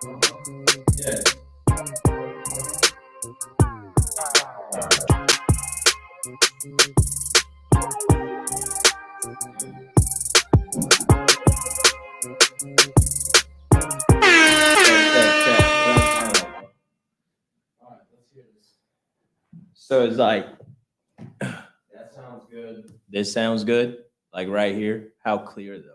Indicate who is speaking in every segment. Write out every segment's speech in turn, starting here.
Speaker 1: Yeah. Check, check, check. What I'm sounding like, bro. All right, let's hear this.
Speaker 2: So it's like,
Speaker 1: That sounds good.
Speaker 2: this sounds good. Like right here. How clear though?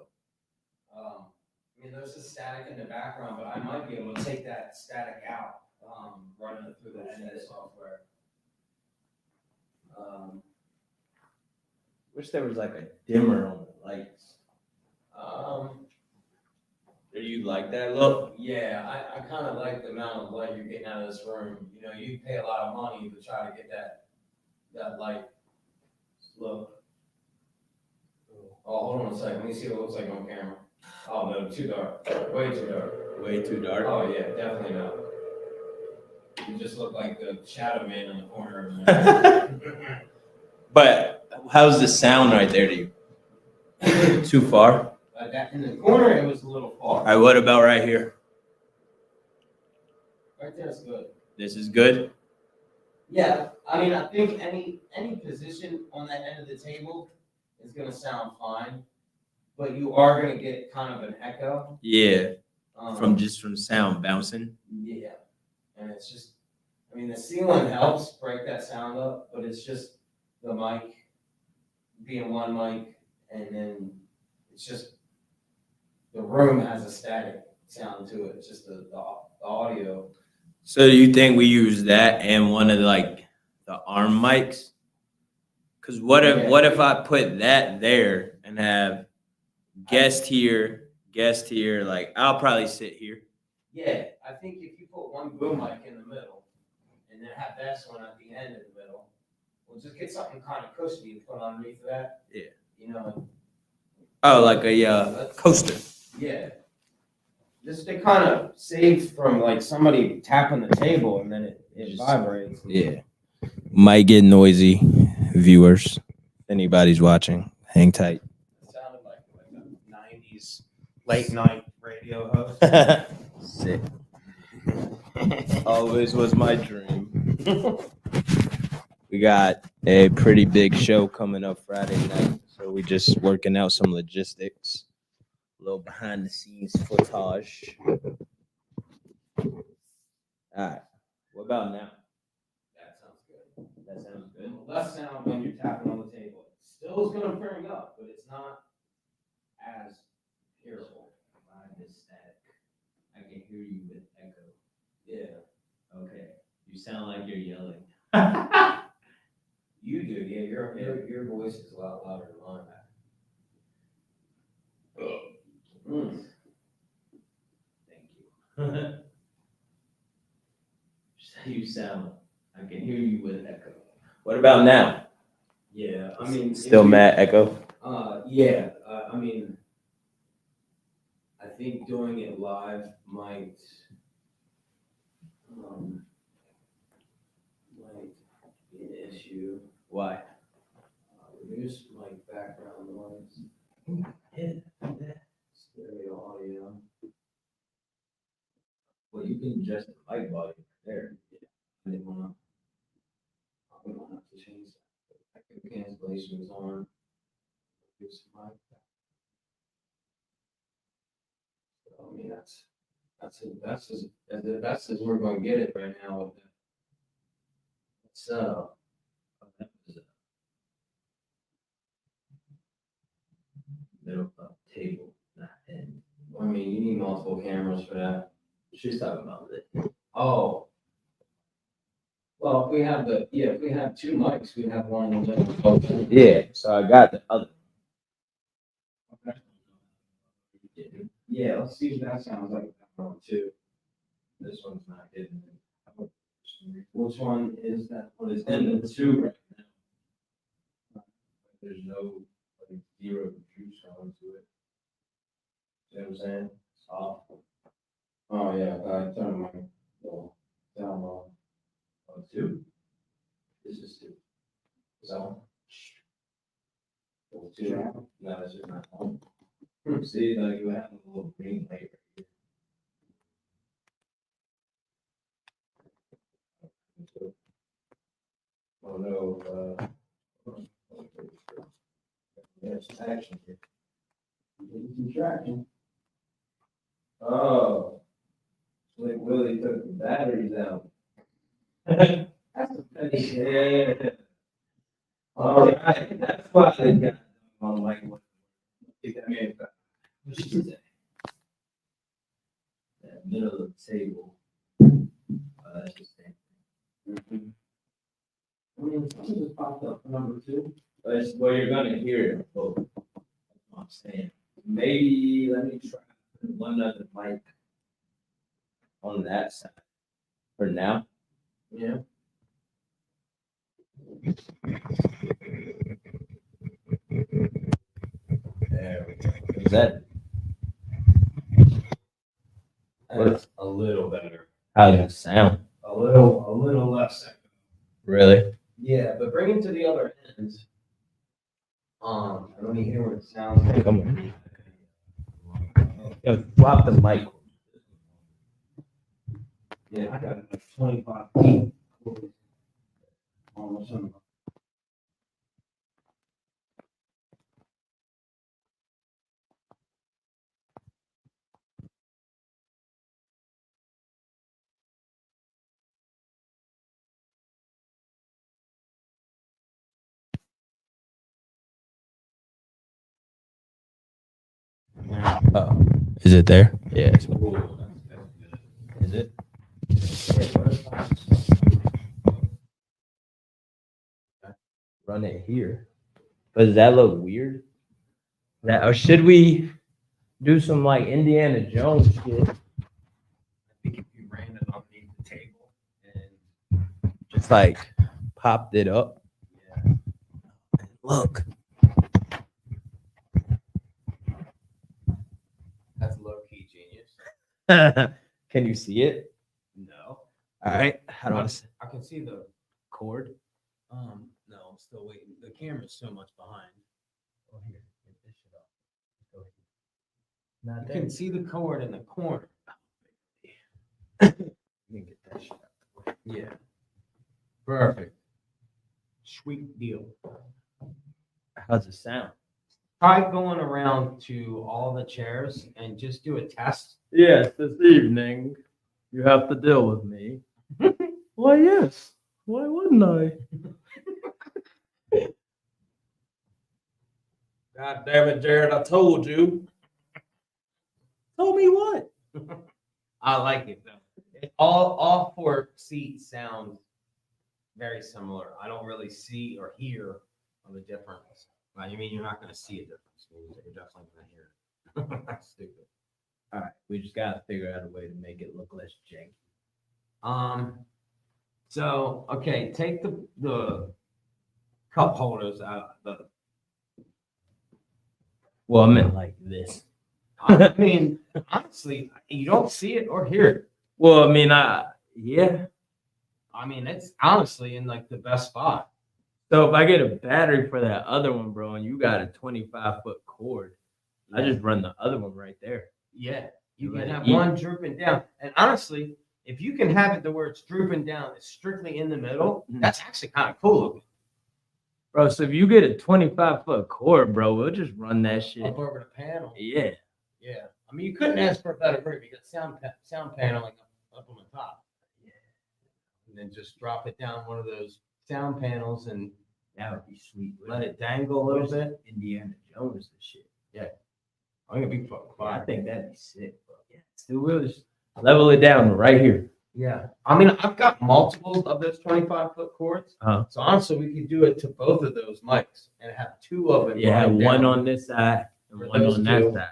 Speaker 1: I mean, there's a static in the background, but I might be able to take that static out, running it through the edit software.
Speaker 2: Wish there was like a dimmer on the lights.
Speaker 1: Um,
Speaker 2: Do you like that look?
Speaker 1: yeah, I kind of like the amount of light you're getting out of this room. You know, you pay a lot of money to try to get that light look. Oh, hold on a second. Let me see what it looks like on camera. Oh no, too dark. Way too dark.
Speaker 2: Way too dark.
Speaker 1: Oh yeah, definitely not. You just look like the shadow man in the corner of the
Speaker 2: But how's the sound right there to you? Too far?
Speaker 1: that in the corner, it was a little far.
Speaker 2: All right, what about right here?
Speaker 1: Right there is good.
Speaker 2: This is good?
Speaker 1: Yeah, I mean, I think any position on that end of the table is gonna sound fine, but you are gonna get kind of an echo.
Speaker 2: Yeah,
Speaker 1: From
Speaker 2: from sound bouncing.
Speaker 1: yeah, and it's just, I mean, the ceiling helps break that sound up, but it's just the mic being one mic, and then it's just the room has a static sound to it. It's just the audio.
Speaker 2: So do you think we use that and one of the arm mics? Cause what if I put that there and have guest here, like I'll probably sit here.
Speaker 1: Yeah, I think if you put one boom mic in the middle and then have this one at the end in the middle, we'll just get something kind of cushiony to put underneath of that.
Speaker 2: Yeah.
Speaker 1: You know.
Speaker 2: Oh, like a coaster.
Speaker 1: Yeah. Just to kind of save from like somebody tapping the table and then it vibrates.
Speaker 2: Yeah. Might get noisy, viewers. If anybody's watching, hang tight.
Speaker 1: It sounded like a 90s late night radio host.
Speaker 2: Sick. Always was my dream. We got a pretty big show coming up Friday night, so we just working out some logistics, a little behind the scenes footage. All right, what about now?
Speaker 1: That sounds good.
Speaker 2: That sounds good.
Speaker 1: Less sound when you're tapping on the table. Still is going to bring up, but it's not as hearable.
Speaker 2: Behind this static, I can hear you with echo.
Speaker 1: Yeah.
Speaker 2: Okay, you sound like you're yelling.
Speaker 1: You do, yeah. Your voice is a lot louder than mine.
Speaker 2: Thank you. Just how you sound. I can hear you with echo. What about now?
Speaker 1: Yeah, I mean,
Speaker 2: Still mad echo?
Speaker 1: Yeah, I mean, I think doing it live might be an issue.
Speaker 2: Why?
Speaker 1: Reduce mic background noise. Stereo audio.
Speaker 2: Well, you can adjust the mic volume there.
Speaker 1: I didn't wanna. We don't have to change that. Echo cancellation is on. Reduce mic. So, I mean, that's best as we're going to get it right now with that. So,
Speaker 2: That was a middle of table, not end.
Speaker 1: I mean, you need multiple cameras for that.
Speaker 2: She's talking about it.
Speaker 1: Oh. Well, if we have two mics, we have one in the middle.
Speaker 2: Yeah, so I got the other.
Speaker 1: Okay. Yeah, let's see if that sounds like that one too.
Speaker 2: This one's not hidden.
Speaker 1: Which one is that?
Speaker 2: Well, it's in the two right now. There's no zero juice onto it. You know what I'm saying? Soft.
Speaker 1: Oh yeah, I turned my down low.
Speaker 2: Oh, two? This is two. So. Two. No, it's just not on. See, like you have a little green light right here.
Speaker 1: There's action here. Getting some traction. Oh. Like Willie took the batteries out. That's a petty shit. All right, that's why they got on like what? What she say? That middle of the table. That's just saying. I mean, something just popped up for number 2.
Speaker 2: Well, you're gonna hear it. Both. That's what I'm saying. Maybe let me try one other mic on that side for now.
Speaker 1: Yeah.
Speaker 2: There we go. Is that
Speaker 1: That's a little better.
Speaker 2: how does it sound?
Speaker 1: A little less.
Speaker 2: Really?
Speaker 1: Yeah, but bring it to the other end. Let me hear what it sounds like.
Speaker 2: Come on. Yo, swap the mic.
Speaker 1: Yeah, I got like 25 feet. Almost on.
Speaker 2: Oh, is it there? Yeah. Is it? Run it here. But does that look weird? That or should we do some like Indiana Jones shit?
Speaker 1: I think if you ran it underneath the table and
Speaker 2: Just like popped it up.
Speaker 1: yeah.
Speaker 2: Look.
Speaker 1: That's low key genius.
Speaker 2: Can you see it?
Speaker 1: No.
Speaker 2: All right. How do I see?
Speaker 1: I can see the
Speaker 2: Cord.
Speaker 1: no, I'm still waiting. The camera's so much behind.
Speaker 2: Oh, here. Get this shit off. Go here. Not
Speaker 1: You can see the cord in the corner.
Speaker 2: Let me get that shit out.
Speaker 1: Yeah. Perfect. Sweet deal.
Speaker 2: How's it sound?
Speaker 1: Try going around to all the chairs and just do a test.
Speaker 2: Yes, this evening you have to deal with me. Why, yes. Why wouldn't I?
Speaker 1: God damn it, Jared, I told you.
Speaker 2: Told me what?
Speaker 1: I like it though. All 4 seats sound very similar. I don't really see or hear of a difference. Well, you mean you're not going to see a difference? You're definitely going to hear it. That's stupid.
Speaker 2: All right, we just gotta figure out a way to make it look less janky.
Speaker 1: So okay, take the cup holders out.
Speaker 2: Well, I meant like this.
Speaker 1: I mean, honestly, you don't see it or hear it.
Speaker 2: Well, I mean, yeah.
Speaker 1: I mean, it's honestly in like the best spot.
Speaker 2: So if I get a battery for that other one, bro, and you got a 25-foot cord, I just run the other one right there.
Speaker 1: Yeah, you
Speaker 2: Let
Speaker 1: can
Speaker 2: it
Speaker 1: have
Speaker 2: eat.
Speaker 1: one drooping down. And honestly, if you can have it to where it's drooping down, it's strictly in the middle,
Speaker 2: Mhm.
Speaker 1: that's actually kind of cool looking.
Speaker 2: Bro, so if you get a 25-foot cord, bro, we'll just run that shit.
Speaker 1: Up over the panel.
Speaker 2: Yeah.
Speaker 1: Yeah. I mean, you couldn't ask for a better room. You got sound panel like up on the top. Yeah. And then just drop it down one of those sound panels and
Speaker 2: That would be sweet.
Speaker 1: let it dangle a little bit.
Speaker 2: Indiana Jones and shit.
Speaker 1: I'm gonna be fucking
Speaker 2: I
Speaker 1: fine.
Speaker 2: think that'd be sick, bro. Yeah. So we'll just level it down right here.
Speaker 1: Yeah. I mean, I've got multiples of those 25-foot cords.
Speaker 2: Uh-huh.
Speaker 1: So honestly, we could do it to both of those mics and have 2 of them.
Speaker 2: Yeah,
Speaker 1: running
Speaker 2: one
Speaker 1: down.
Speaker 2: on this side and
Speaker 1: For
Speaker 2: one
Speaker 1: those
Speaker 2: on that
Speaker 1: two.
Speaker 2: side.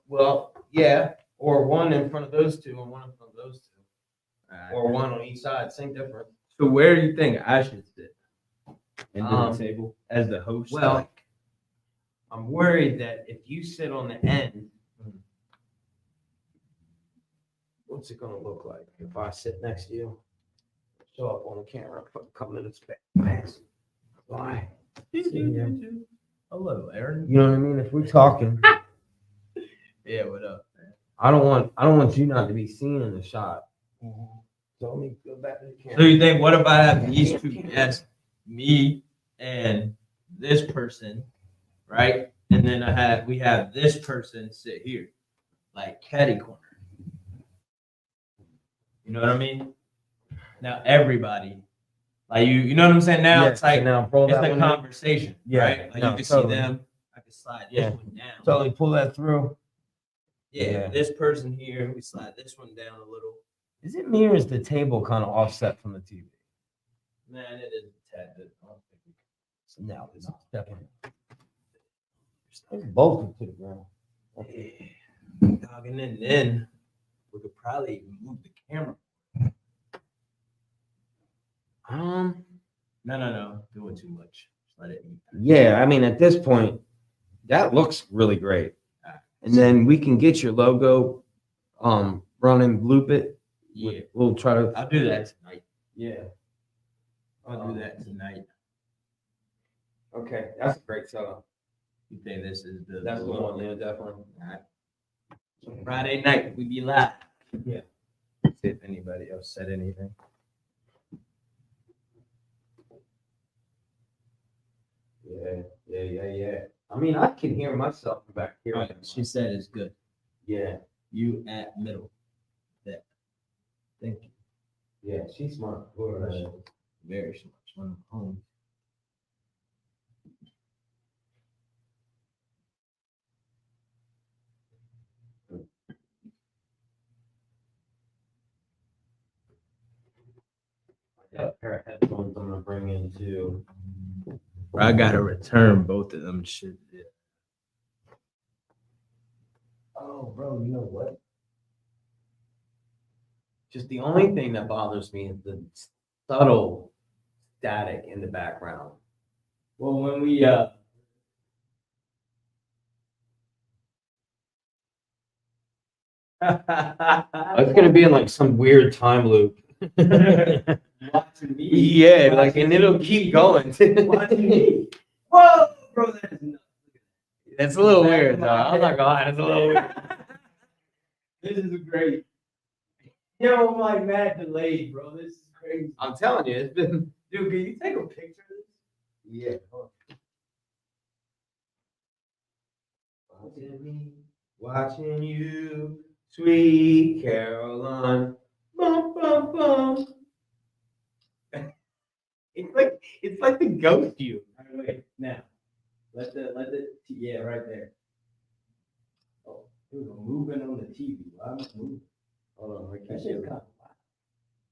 Speaker 1: Well, yeah. Or one in front of those 2 and one in front of those 2.
Speaker 2: Alright.
Speaker 1: Or one on each side, same difference.
Speaker 2: So where do you think I should sit? Into
Speaker 1: Um,
Speaker 2: the table as the host?
Speaker 1: Well, I'm worried that if you sit on the end, what's it gonna look like if I sit next to you? Show up on the camera for a couple minutes back. Why?
Speaker 2: hello, Aaron.
Speaker 1: You know what I mean? If we're talking,
Speaker 2: Yeah, what up, man?
Speaker 1: I don't want you not to be seen in the shot. So let me go back to the
Speaker 2: So
Speaker 1: camera.
Speaker 2: you think what if I have these 2 guests me and this person, right? And then we have this person sit here, like catty corner. You know what I mean? Now everybody, like you know what I'm saying? Now it's like
Speaker 3: now pull
Speaker 2: it's
Speaker 3: that
Speaker 2: a
Speaker 3: one in.
Speaker 2: conversation,
Speaker 3: Yeah,
Speaker 2: right? Like
Speaker 3: no,
Speaker 2: you can
Speaker 3: totally.
Speaker 2: see them. I can slide this
Speaker 3: Yeah.
Speaker 2: one down.
Speaker 3: Totally pull that through.
Speaker 2: Yeah,
Speaker 3: Yeah.
Speaker 2: this person here, we slide this one down a little.
Speaker 3: Is it me or is the table kind of offset from the TV?
Speaker 2: Man, it is a tad bit. I don't think we
Speaker 3: No, it's definitely. It's bolted to the ground.
Speaker 2: can. Dog, and then we could probably even move the camera. No. Doing too much. Just let it eat.
Speaker 3: Yeah, I mean, at this point, that looks really great. And then we can get your logo, run and loop it.
Speaker 2: Yeah,
Speaker 3: We'll try to.
Speaker 2: I'll do that tonight.
Speaker 3: Yeah.
Speaker 2: I'll do that tonight.
Speaker 3: Okay, that's a great setup.
Speaker 2: You think this is the
Speaker 3: That's the one. Yeah, definitely.
Speaker 2: Alright. So Friday night we be live.
Speaker 3: Yeah.
Speaker 2: See if anybody else said anything.
Speaker 3: Yeah. I mean, I can hear myself back here.
Speaker 2: She said it's good.
Speaker 3: Yeah,
Speaker 2: You at middle. That. Thank you.
Speaker 3: yeah, she's smart. Whoever
Speaker 2: Very smart. One of home.
Speaker 3: got a pair of headphones I'm gonna bring in too.
Speaker 2: I gotta return both of them shit.
Speaker 3: Oh, bro, you know what? Just the only thing that bothers me is the subtle static in the background.
Speaker 2: Well, when we
Speaker 3: It's gonna be in like some weird time loop.
Speaker 2: watching me.
Speaker 3: Yeah, like, and it'll keep going.
Speaker 2: Watching me. Whoa, bro, that is nuts.
Speaker 3: It's a little weird, though. I'm not gonna lie, it's a little weird.
Speaker 2: This is great. Yo, I'm like mad delayed, bro. This is crazy.
Speaker 3: I'm telling you, it's been.
Speaker 2: Dude, can you take a picture of this?
Speaker 3: Yeah. Watching me, watching you, sweet Caroline. Bum, bum, bum. It's like the ghost you.
Speaker 2: Wait, now. Let the yeah, right there. Oh, dude, I'm moving on the TV. Why am I moving?
Speaker 3: Hold on, I
Speaker 2: That
Speaker 3: can't
Speaker 2: shit's
Speaker 3: see.
Speaker 2: kind of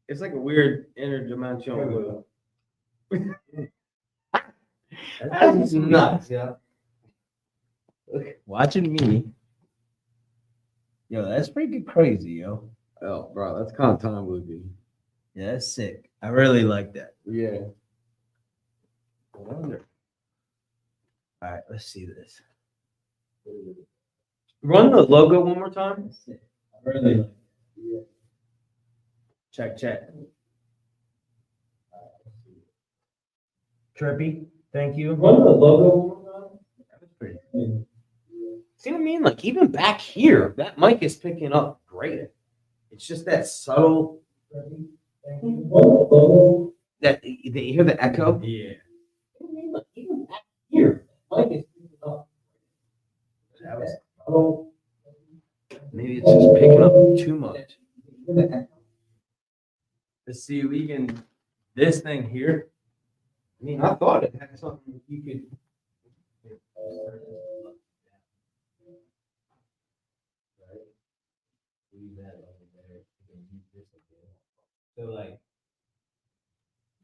Speaker 3: It's like a weird interdimensional. That's nuts, yeah.
Speaker 2: watching me. Yo, that's pretty crazy, yo.
Speaker 3: Oh, bro, that's kind of time loopy.
Speaker 2: Yeah, that's sick. I really like that.
Speaker 3: Yeah.
Speaker 2: I wonder. All right, let's see this.
Speaker 3: Run the logo one more time.
Speaker 2: I really like it. Check.
Speaker 3: Trippy, thank you.
Speaker 2: Run the logo one more time. That was pretty cool.
Speaker 3: See what I mean? Like even back here, that mic is picking up great. It's just that subtle. That you hear the echo.
Speaker 2: Yeah.
Speaker 3: Like, even back here, that mic is picking up.
Speaker 2: That was
Speaker 3: subtle. Maybe it's just picking up too much.
Speaker 2: let's see, we can this thing here.
Speaker 3: I mean, I thought it had something you could.
Speaker 2: So like,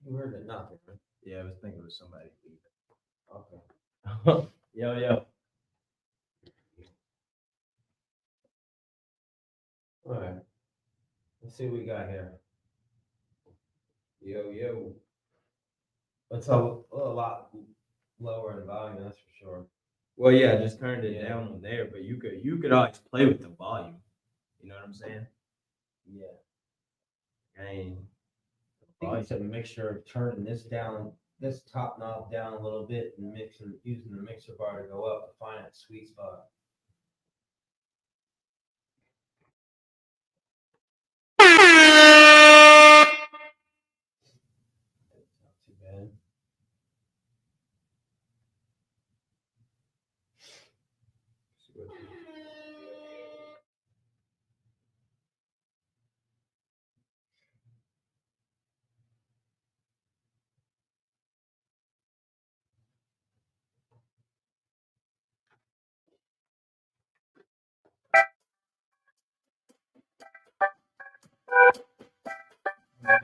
Speaker 3: You heard it nothing, right?
Speaker 2: yeah, I was thinking it was somebody leaving.
Speaker 3: Okay.
Speaker 2: Yo.
Speaker 3: All right. Let's see what we got here. Yo. It's a lot lower in volume, that's for sure.
Speaker 2: Well, yeah, I just turned it down on there, but you could always play with the volume. You know what I'm saying?
Speaker 3: Yeah.
Speaker 2: I mean,
Speaker 3: I think it's a mixture of turning this down, this top knob down a little bit and using the mixer bar to go up to find that sweet spot. That's not too bad.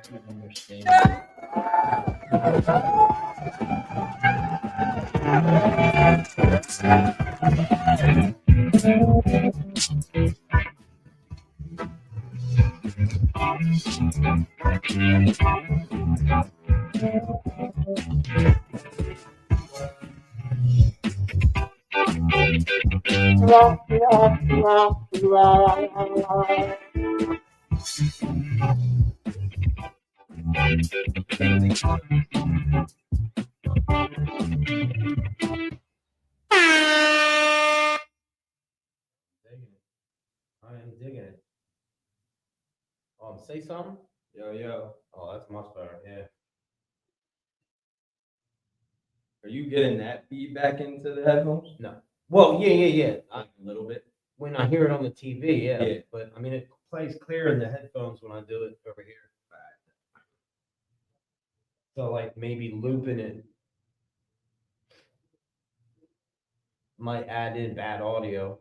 Speaker 3: Digging it. I am digging it. Say something?
Speaker 2: Yo.
Speaker 3: Oh, that's much better, yeah.
Speaker 2: Are you getting that feedback into the headphones?
Speaker 3: Well, yeah.
Speaker 2: A little bit.
Speaker 3: When I hear it on the TV, yeah.
Speaker 2: Yeah.
Speaker 3: But I mean, it plays clear in the headphones when I do it over here. So like maybe looping it might add in bad audio,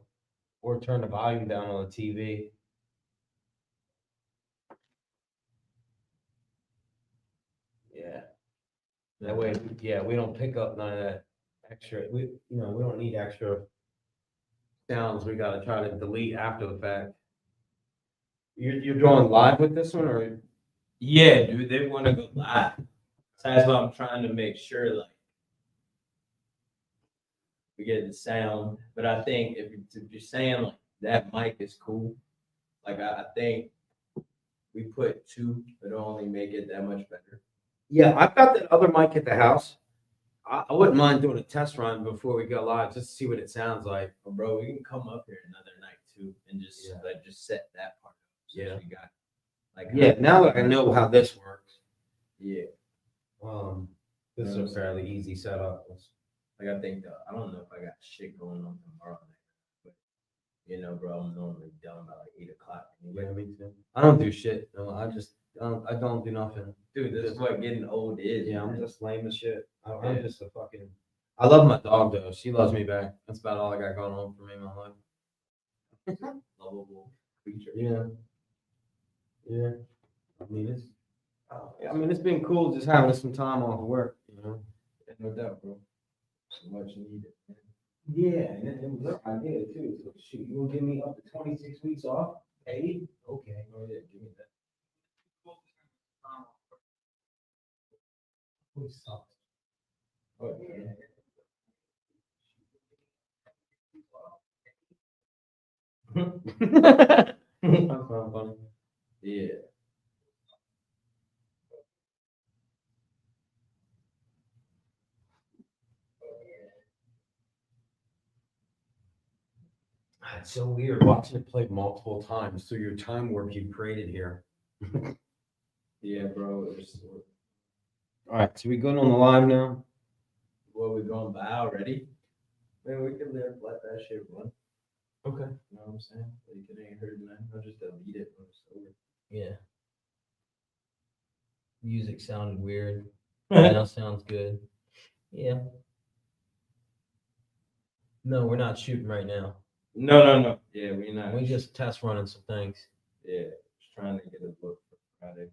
Speaker 3: or turn the volume down on the TV. Yeah. That way, yeah, we don't pick up none of that extra. We don't need extra sounds. We gotta try to delete after the fact. You're drawing live with this one, or
Speaker 2: Yeah, dude, they want to go live. So that's why I'm trying to make sure, like, we get the sound. But I think if you're saying like that mic is cool, like I think we put two, it'll only make it that much better.
Speaker 3: yeah, I've got that other mic at the house. I wouldn't mind doing a test run before we go live, just to see what it sounds like.
Speaker 2: But bro, we can come up here another night too and just
Speaker 3: Yeah.
Speaker 2: like just set that part up. Since
Speaker 3: Yeah.
Speaker 2: we got like
Speaker 3: Yeah, now that I know how this works,
Speaker 2: yeah.
Speaker 3: this is a fairly easy setup.
Speaker 2: Like I think I don't know if I got shit going on tomorrow night, but bro, I'm normally done by like 8 o'clock anyway.
Speaker 3: Yeah, me too. I don't do shit. No, I don't do nothing.
Speaker 2: Dude, this is what getting old is.
Speaker 3: Yeah, I'm
Speaker 2: man.
Speaker 3: just lame as shit. I'm
Speaker 2: Yeah.
Speaker 3: just a fucking. I love my dog though. She loves me back. That's about all I got going on for me in my life.
Speaker 2: Lovable creature.
Speaker 3: Yeah. Yeah. I mean, it's been cool just having some time off of work.
Speaker 2: Yeah, no doubt, bro. So much needed.
Speaker 3: Yeah, and look, I did it too. So shoot, you gonna give me up to 26 weeks off paid? Okay.
Speaker 2: Oh yeah, give me that. Oh, yeah.
Speaker 3: That's not funny.
Speaker 2: Yeah.
Speaker 3: It's so weird watching it play multiple times through your time warp you created here.
Speaker 2: Yeah, bro.
Speaker 3: All right, so we good on the live now?
Speaker 2: What we going by already? Man, we can let that shit run.
Speaker 3: Okay.
Speaker 2: You know what I'm saying? Like it ain't hurting nothing. I'll just delete it when it's over.
Speaker 3: Yeah. Music sounded weird. Now sounds good. Yeah. No, we're not shooting right now.
Speaker 2: No. Yeah, we not.
Speaker 3: We just test running some things.
Speaker 2: Yeah, just trying to get a look for Friday.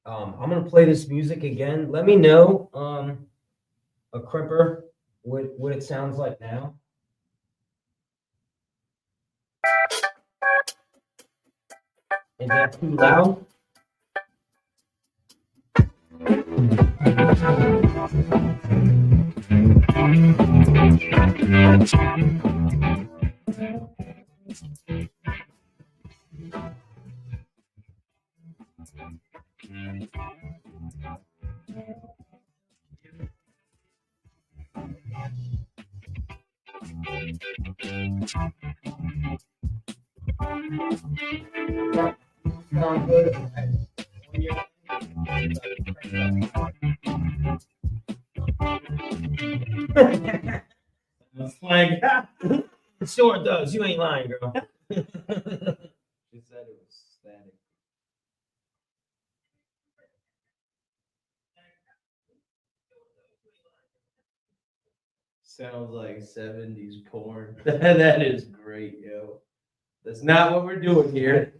Speaker 3: I'm gonna play this music again. Let me know, a Cripper, what it sounds like now. Is that too loud? Sound good?
Speaker 2: It's like
Speaker 3: Sure it does. You ain't lying, girl.
Speaker 2: she said it was static. Sounds like 70s porn. That is great, yo. That's not what we're doing here.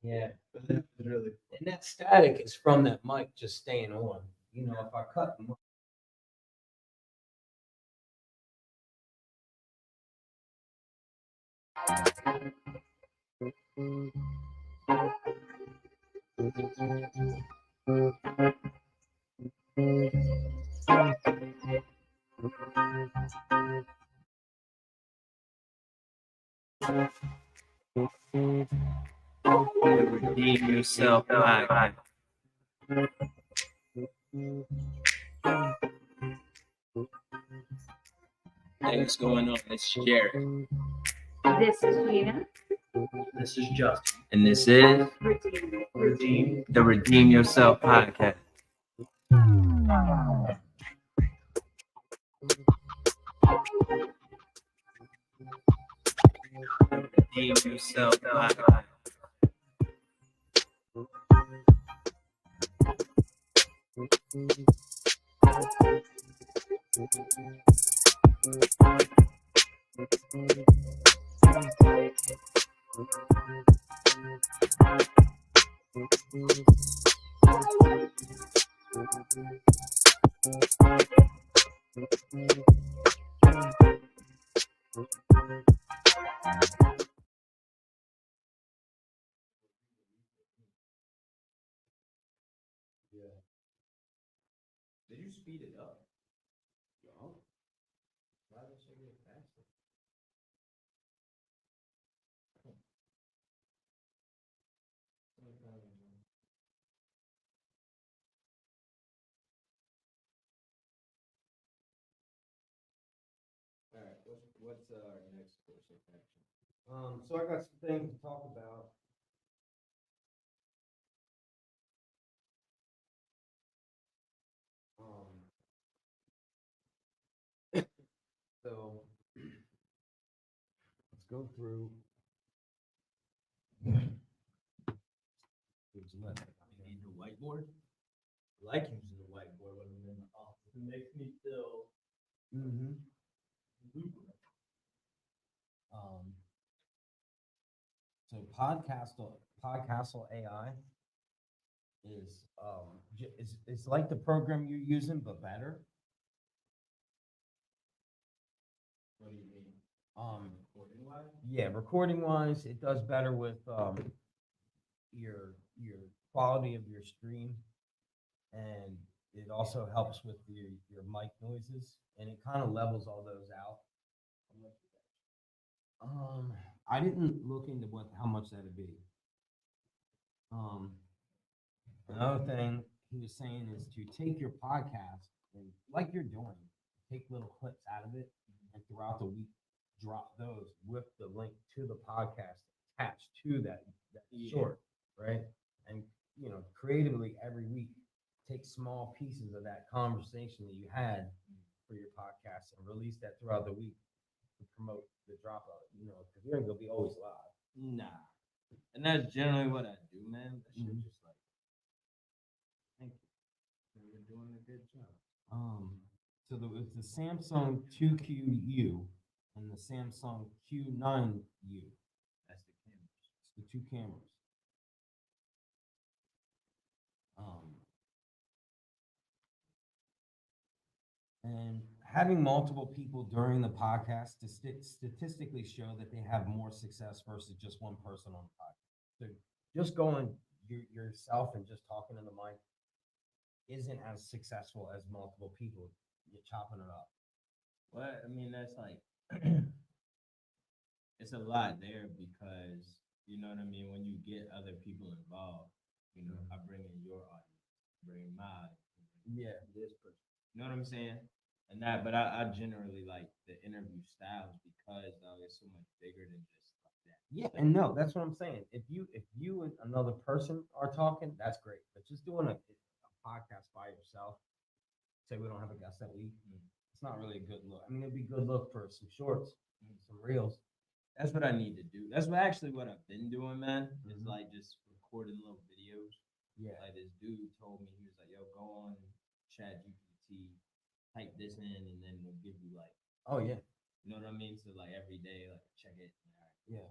Speaker 3: Yeah.
Speaker 2: It's really
Speaker 3: And that static is from that mic just staying on. You know, if I cut the mic.
Speaker 2: redeem yourself. Like, hey, what's going on? It's Jared.
Speaker 4: This is Gina.
Speaker 3: This is Justin.
Speaker 2: And this is
Speaker 4: Redeem.
Speaker 2: the Redeem Yourself podcast. Redeem Yourself podcast.
Speaker 3: Did you speed it up? No. Why did you get faster?
Speaker 2: All right, what's our next course of action?
Speaker 3: So I got some things to talk about. So let's go through. Who's left?
Speaker 2: You need the whiteboard? I like using the whiteboard when I'm in the office. It makes me feel.
Speaker 3: Mm-hmm. So Podcastle AI is it's like the program you're using but better.
Speaker 2: What do you mean? Recording wise?
Speaker 3: Yeah, recording wise, it does better with your quality of your stream, and it also helps with your mic noises, and it kind of levels all those out. I didn't look into how much that'd be. Another thing he was saying is to take your podcast and, like you're doing, take little clips out of it, and throughout the week drop those with the link to the podcast attached to that short, right? And creatively every week take small pieces of that conversation that you had for your podcast and release that throughout the week to promote the dropout. Because you ain't gonna be always live.
Speaker 2: Nah. And that's generally what I do, man. That shit
Speaker 3: Mhm.
Speaker 2: just like, thank you. You're doing a good job.
Speaker 3: So it's the Samsung 2QU and the Samsung Q9U.
Speaker 2: That's the cameras.
Speaker 3: It's the two cameras. And having multiple people during the podcast statistically show that they have more success versus just one person on the podcast. So just going yourself and just talking in the mic isn't as successful as multiple people chopping it up.
Speaker 2: Well, I mean, that's like, it's a lot there because, you know what I mean? When you get other people involved, I bring in your audience, bring in my audience,
Speaker 3: Yeah.
Speaker 2: this person. You know what I'm saying? And that, but I generally like the interview styles because it's so much bigger than just like that.
Speaker 3: Yeah, and no, that's what I'm saying. If you and another person are talking, that's great. But just doing a podcast by yourself, say we don't have a guest that week, it's not really a good look. I mean, it'd be a good look for some shorts, some reels.
Speaker 2: That's what I need to do. That's what I've been doing, man. Is
Speaker 3: Mhm.
Speaker 2: like just recording little videos.
Speaker 3: Yeah.
Speaker 2: Like this dude told me, he was like, "Yo, go on ChatGPT, type this in, and then it'll give you like,
Speaker 3: Oh yeah.
Speaker 2: you know what I mean? So like every day, like check it.
Speaker 3: Yeah.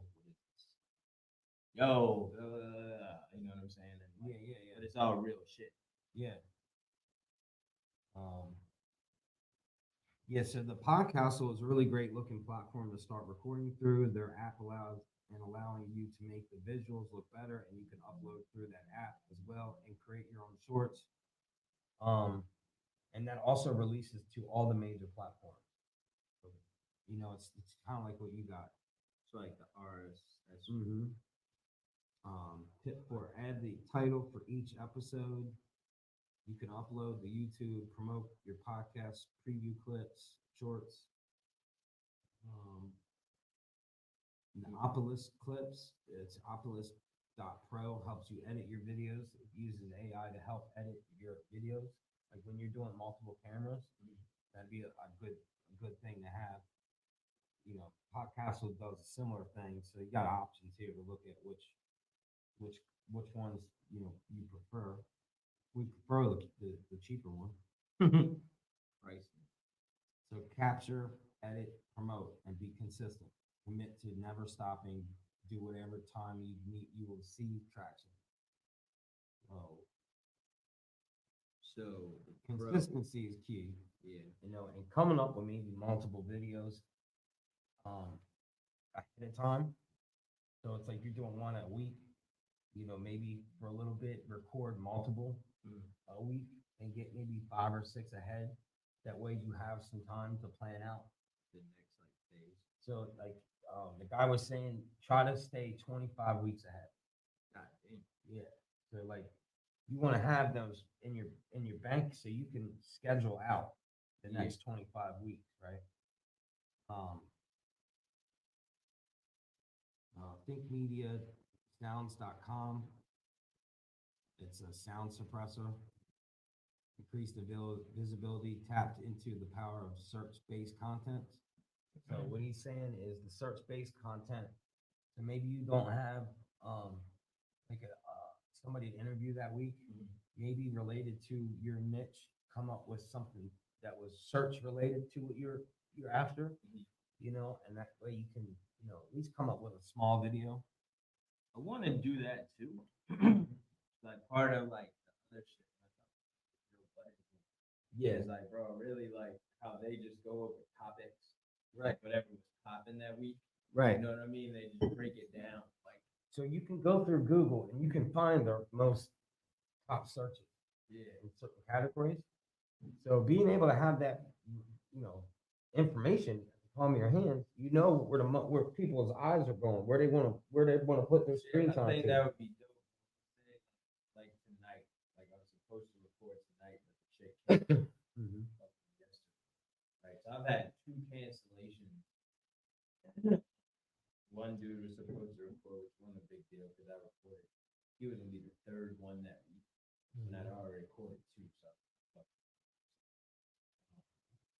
Speaker 2: Yo, it's all real shit.
Speaker 3: Yeah. Yeah, so the Podcastle is a really great looking platform to start recording through. Their app allows and allowing you to make the visuals look better, and you can upload through that app as well and create your own shorts. And that also releases to all the major platforms. So, you know, it's kind of like what you got.
Speaker 2: It's like the RSS.
Speaker 3: Tip for add the title for each episode. You can upload the YouTube, promote your podcast, preview clips, shorts. Opolis clips, it's opolis.pro, helps you edit your videos. It uses AI to help edit your videos. Like when you're doing multiple cameras, that'd be a good thing to have. You know, Podcastle does a similar thing, so you got options here to look at which ones you prefer. We prefer the cheaper one.
Speaker 2: Pricing.
Speaker 3: So capture, edit, promote, and be consistent. Commit to never stopping. Do whatever time you need, you will see traction. Oh,
Speaker 2: So
Speaker 3: consistency is key.
Speaker 2: yeah.
Speaker 3: You know, and coming up with maybe multiple videos ahead of time. So it's like you're doing one a week, you know, maybe for a little bit, record multiple a week and get maybe 5 or 6 ahead. That way you have some time to plan out
Speaker 2: The next like phase.
Speaker 3: So like the guy was saying, try to stay 25 weeks ahead.
Speaker 2: God damn.
Speaker 3: Yeah. So like you want to have those in your bank so you can schedule out the
Speaker 2: Yeah.
Speaker 3: next 25 weeks, right? ThinkMediaSounds.com. It's a sound suppressor. Increase the visibility, tapped into the power of search-based content. So what he's saying is the search-based content. So maybe you don't have like somebody to interview that week, maybe related to your niche. Come up with something that was search related to what you're after, you know, and that way you can, you know, at least come up with a small video.
Speaker 2: I want to do that too. Like part of like the other shit.
Speaker 3: Yeah,
Speaker 2: It's like, bro, really like how they just go over topics,
Speaker 3: right,
Speaker 2: like whatever was popping that week.
Speaker 3: right.
Speaker 2: You know what I mean? They just break it down. Like,
Speaker 3: So you can go through Google and you can find the most top searches
Speaker 2: yeah,
Speaker 3: in certain categories. So being able to have that, you know, information at the palm of your hand, you know where people's eyes are going, where they want to put their screen
Speaker 2: I
Speaker 3: time.
Speaker 2: think
Speaker 3: to.
Speaker 2: that would be dope. Like tonight, like I was supposed to record tonight, but the chick canceled
Speaker 3: Mhm.
Speaker 2: yesterday. Right, so I've had 2 cancellations. One dude was supposed to record, which wasn't a big deal because I recorded. He was gonna be the 3rd one that week, and I'd already recorded 2. So,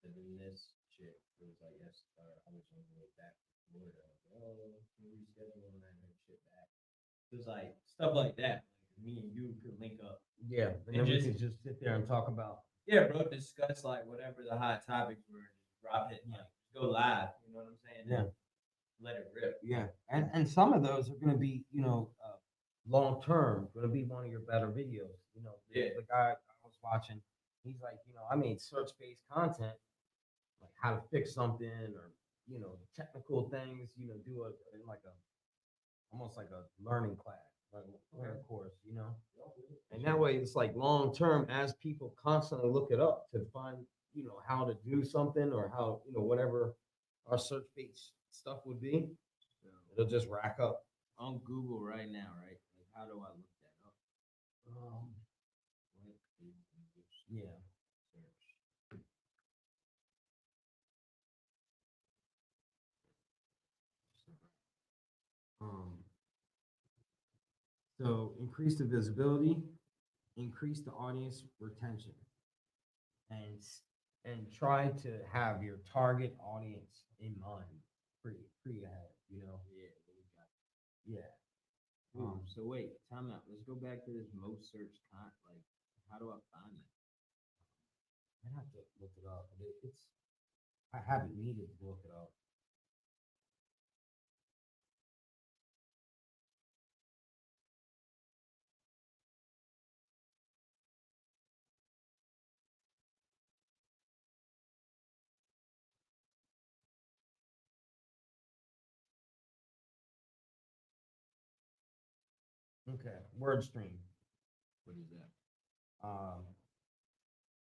Speaker 2: and then this chick, it was like, yes, I was on the way back to Florida. I was like, oh, can we reschedule and I had shit back. It was like stuff like that. Like me and you could link up.
Speaker 3: Yeah, and then we could just sit there and talk about.
Speaker 2: Yeah, bro, discuss like whatever the hot topics were, and just drop it, like go live. You know what I'm saying?
Speaker 3: Yeah.
Speaker 2: Let it rip.
Speaker 3: Yeah, and some of those are going to be, you know, long term, going to be one of your better videos. You know, the guy I was watching, he's like, you know, I made search based content, like how to fix something or, you know, technical things. You know, do like a almost like a learning class, like a learning course. You know, and that way it's like long term as people constantly look it up to find, you know, how to do something or how, you know, whatever our search based stuff would be.
Speaker 2: So
Speaker 3: It'll just rack up.
Speaker 2: on Google right now, right? Like, how do I look that up? What is English
Speaker 3: Yeah.
Speaker 2: search?
Speaker 3: So increase the visibility, increase the audience retention, and try to have your target audience in mind pre ahead. You know.
Speaker 2: Yeah, what we got?
Speaker 3: Yeah.
Speaker 2: So wait, time out. Let's go back to this most searched like, how do I find that?
Speaker 3: I have to look it up. I haven't needed to look it up. Okay, WordStream.
Speaker 2: What is that?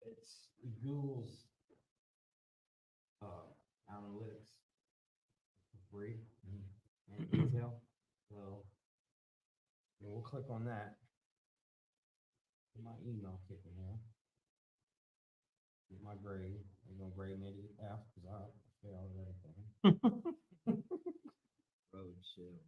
Speaker 3: It's Google's analytics for free and detail. So yeah, we'll click on that. Get my email kicking here. Get my grade. They're gonna grade me to F because I failed everything.
Speaker 2: Road chill.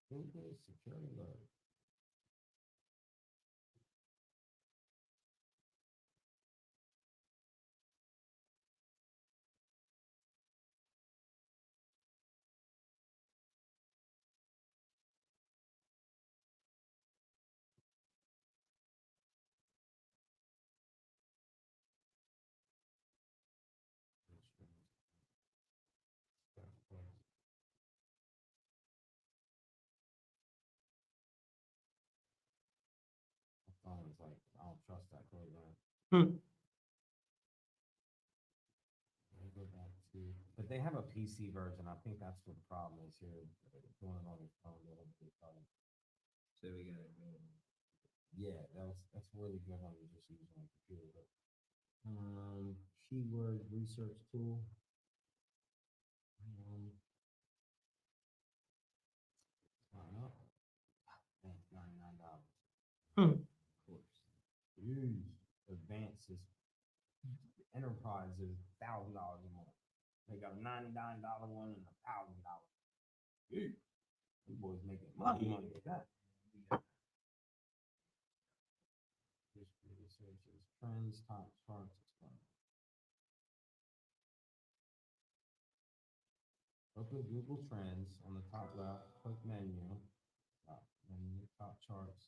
Speaker 3: Google security alert. My phone is like, I don't trust that program. Let me go back to, but they have a PC version. I think that's what the problem is here. Doing it on your phone. They don't do it on-
Speaker 2: So we gotta go.
Speaker 3: Yeah, that's really good on just using on a computer. But, keyword research tool. Sign up. Thanks, $99. Of course. Jeez. Advanced is enterprise is $1,000 a month. They got a $99 one and $1,000. You boys making money with that. History researches, trends, top charts, explain. Open Google Trends on the top left, click menu, top charts.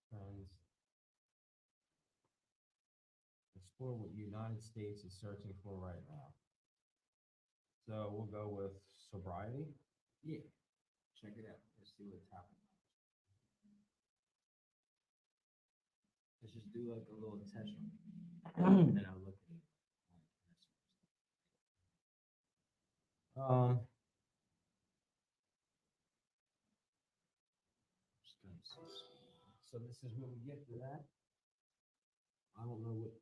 Speaker 3: Trends. Explore what United States is searching for right now. So we'll go with sobriety.
Speaker 2: Yeah. Check it out. Let's see what's happening. Let's just do like a little test run. And then I'll look at it. Just gonna see.
Speaker 3: So this is what we get for that. I don't know what,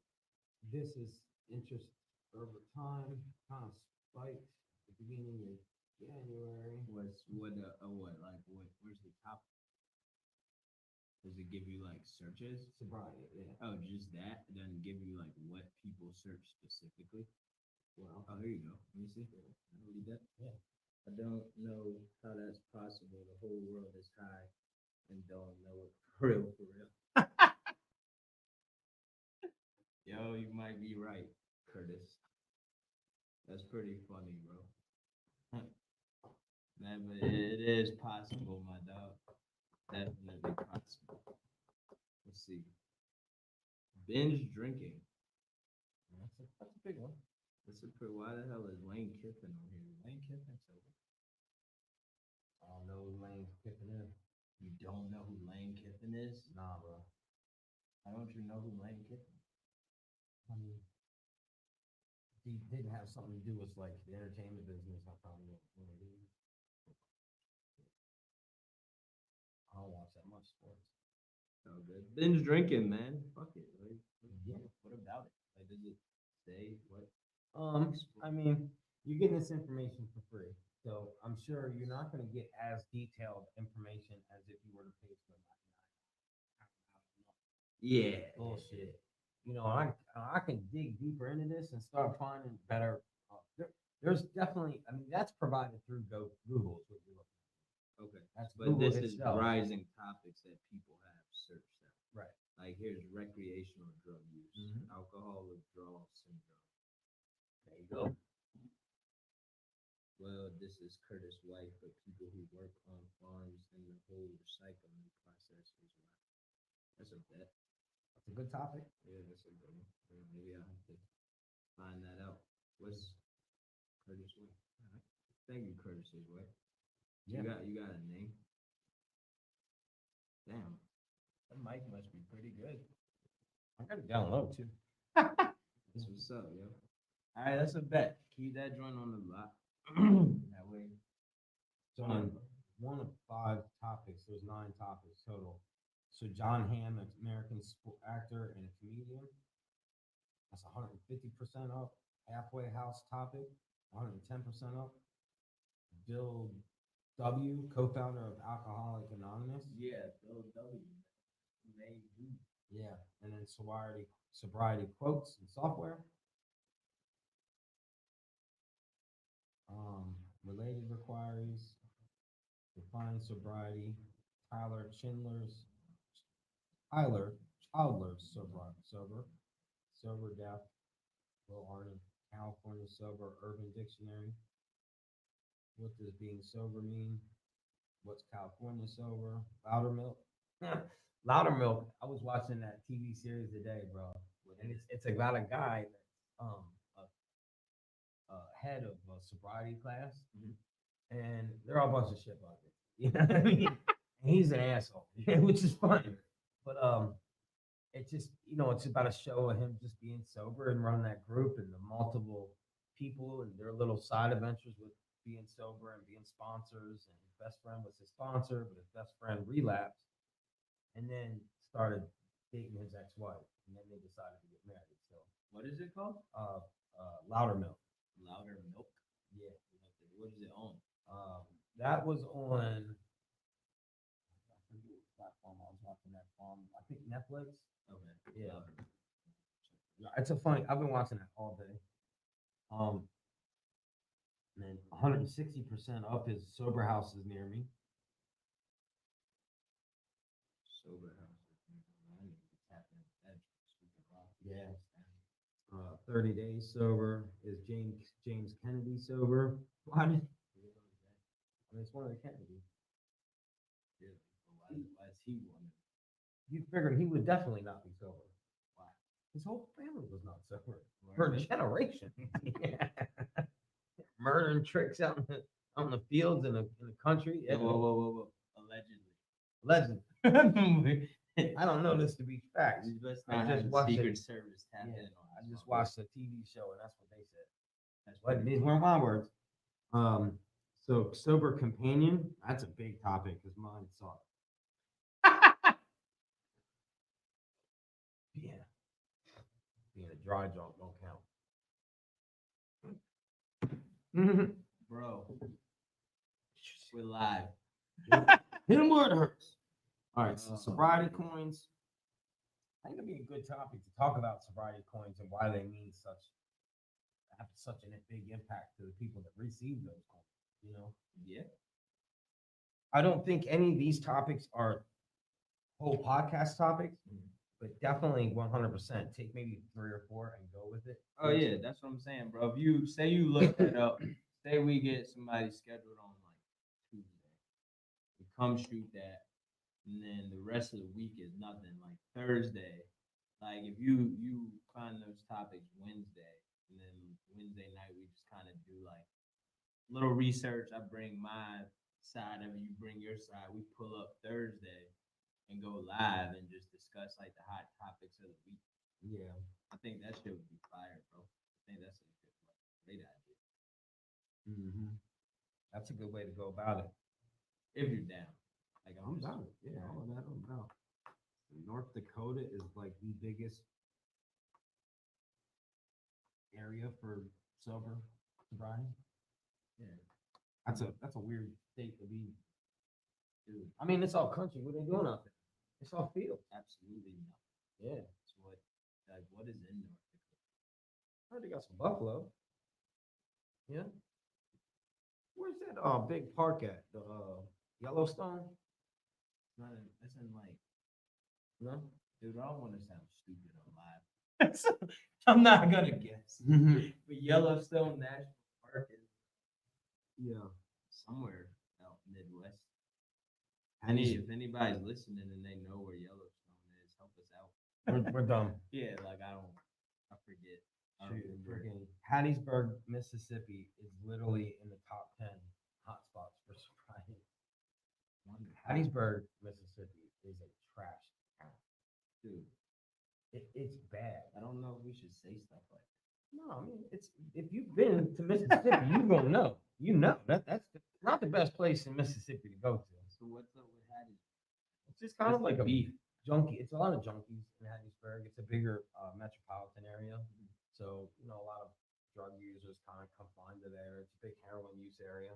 Speaker 3: this is interest over time, kind of spiked at the beginning of January.
Speaker 2: What's where's the top? Does it give you like searches?
Speaker 3: Sobriety, yeah.
Speaker 2: Oh, just that? It doesn't give you like what people search specifically?
Speaker 3: Well,
Speaker 2: Oh, here you go. Let me see. I read that.
Speaker 3: Yeah.
Speaker 2: I don't know how that's possible. The whole world is high and don't know it for real, for real. Yo, you might be right, Curtis. That's pretty funny, bro. Man, but it is possible, my dog. Definitely possible. Let's see. Binge drinking.
Speaker 3: that's a big one.
Speaker 2: Why the hell is Lane Kiffin on here? Lane Kiffin's over.
Speaker 3: I don't know who Lane Kiffin is.
Speaker 2: You don't know who Lane Kiffin is?
Speaker 3: Nah, bro.
Speaker 2: Why don't you know who Lane Kiffin is?
Speaker 3: I mean, he did have something to do with like the entertainment business. I probably don't know. I don't watch that much sports.
Speaker 2: Oh, good. Binge drinking, man. Fuck it. Like,
Speaker 3: Yeah.
Speaker 2: what about it? Like, does it say what?
Speaker 3: I mean, you're getting this information for free, so I'm sure you're not gonna get as detailed information as if you were to pay for
Speaker 2: Yeah.
Speaker 3: bullshit. You know, I can dig deeper into this and start finding better. There's definitely, I mean, that's provided through Google. Is what you're looking at.
Speaker 2: Okay.
Speaker 3: That's
Speaker 2: But
Speaker 3: Google
Speaker 2: this is
Speaker 3: itself.
Speaker 2: rising topics that people have searched out.
Speaker 3: Right.
Speaker 2: Like here's recreational drug use,
Speaker 3: Mhm.
Speaker 2: alcohol withdrawal syndrome.
Speaker 3: There you go.
Speaker 2: Well, this is Curtis White, but people who work on farms and the whole recycling process That's a bet.
Speaker 3: That's a good topic.
Speaker 2: Yeah, that's a good one. Maybe I'll have to find that out. What's Curtis Way? Thank you, Curtis Way.
Speaker 3: Yeah.
Speaker 2: You got a name? Damn. That mic must be pretty good.
Speaker 3: I got it down low too.
Speaker 2: That's what's up, yo. All right, that's a bet. Keep that joint on the block. That way.
Speaker 3: So on one of 5 topics, there's 9 topics total. So John Hamm, an American actor and a comedian, that's 150% up. Halfway House topic, 110% up. Bill W., co-founder of Alcoholics Anonymous.
Speaker 2: Yeah, Bill W.
Speaker 3: Yeah, and then sobriety quotes and software. Related requires define sobriety. Tyler Childler's sober death. Will Arden, California sober urban dictionary. What does being sober mean? What's California sober? Loudermilk. Loudermilk. I was watching that TV series today, bro, and it's about a guy that's head of a sobriety class, and they're all a bunch of shit buckets. You know what I mean? And he's an asshole, which is funny. But it just it's about a show of him just being sober and running that group and the multiple people and their little side adventures with being sober and being sponsors. And his best friend was his sponsor, but his best friend relapsed and then started dating his ex-wife, and then they decided to get married. So
Speaker 2: What is it called?
Speaker 3: Loudermilk.
Speaker 2: Louder Milk.
Speaker 3: Yeah.
Speaker 2: What is it on?
Speaker 3: That was on. I forget what platform I was watching that on. I think Netflix.
Speaker 2: Okay.
Speaker 3: Yeah.
Speaker 2: Louder Milk.
Speaker 3: It's a funny. I've been watching that all day. And then 160% up his sober houses near me.
Speaker 2: Sober House. I need to tap into that.
Speaker 3: Yeah. 30 days sober. Is James Kennedy sober? Why did? I mean, it's one of the Kennedys.
Speaker 2: Yeah. Why is he one?
Speaker 3: You figured he would definitely not be sober. Why? His whole family was not sober for a generation. Yeah. Murdering tricks out in the fields in the country.
Speaker 2: Whoa. Allegedly.
Speaker 3: Legend. I don't know this to be facts.
Speaker 2: You best
Speaker 3: I
Speaker 2: not
Speaker 3: just
Speaker 2: have
Speaker 3: watched
Speaker 2: Secret
Speaker 3: it.
Speaker 2: Service tap
Speaker 3: Yeah,
Speaker 2: in on
Speaker 3: I
Speaker 2: this
Speaker 3: just
Speaker 2: one.
Speaker 3: watched a TV show and that's what they said.
Speaker 2: That's
Speaker 3: But
Speaker 2: pretty
Speaker 3: these
Speaker 2: cool.
Speaker 3: weren't my words. So sober companion, that's a big topic because mine sucked. Yeah. Being a dry drunk don't count.
Speaker 2: Bro, we're live.
Speaker 3: Hit him where it hurts. All right, so
Speaker 2: Oh,
Speaker 3: sobriety
Speaker 2: man.
Speaker 3: coins. I think it'd be a good topic to talk about sobriety coins and why they mean have such a big impact to the people that receive those coins.
Speaker 2: Yeah.
Speaker 3: I don't think any of these topics are whole podcast topics, but definitely 100% take maybe 3 or 4 and go with it.
Speaker 2: Oh yeah, that's what I'm saying, bro. If you say you look that up, say we get somebody scheduled on like Tuesday, we come shoot that, and then the rest of the week is nothing. Like Thursday, like if you find those topics Wednesday, and then Wednesday night we just kind of do like little research. I bring my side of it, you bring your side. We pull up Thursday and go live and just discuss like the hot topics of the week.
Speaker 3: Yeah.
Speaker 2: I think that shit would be fire, bro. I think that's a great idea.
Speaker 3: That's a good way to go about it.
Speaker 2: If you're down. Like
Speaker 3: I'm down. Yeah, all of that I'm down. North Dakota is like the biggest area for sobriety.
Speaker 2: Yeah.
Speaker 3: That's a weird state to be. Dude. I mean, it's all country. What are they doing out there? It's all field.
Speaker 2: Absolutely not.
Speaker 3: Yeah.
Speaker 2: So what is in North Dakota?
Speaker 3: I heard they got some buffalo. Yeah. Where's that big park at? The Yellowstone?
Speaker 2: That's in like,
Speaker 3: No.
Speaker 2: dude, I don't want to sound stupid on live.
Speaker 3: I'm not gonna guess.
Speaker 2: But Yellowstone National Park is
Speaker 3: Yeah.
Speaker 2: somewhere out Midwest.
Speaker 3: Have you-
Speaker 2: If anybody's listening and they know where Yellowstone is,
Speaker 3: we're done.
Speaker 2: Yeah, like I forget. I don't
Speaker 3: Shoot,
Speaker 2: remember.
Speaker 3: freaking Hattiesburg, Mississippi is literally in the top 10 hotspots for sobriety. Hattiesburg, Mississippi is a trash town.
Speaker 2: Dude,
Speaker 3: It's bad.
Speaker 2: I don't know if we should say stuff like
Speaker 3: No, I mean, it's if you've been to Mississippi, you're gonna know. You know that's not the best place in Mississippi to go to.
Speaker 2: that. So what's up with Hattie?
Speaker 3: It's just kind of
Speaker 2: What's
Speaker 3: like
Speaker 2: the
Speaker 3: a
Speaker 2: beef?
Speaker 3: junkie. It's a lot of junkies in Hattiesburg. It's a bigger metropolitan area, so a lot of drug users kind of confined to there. It's a big heroin use area.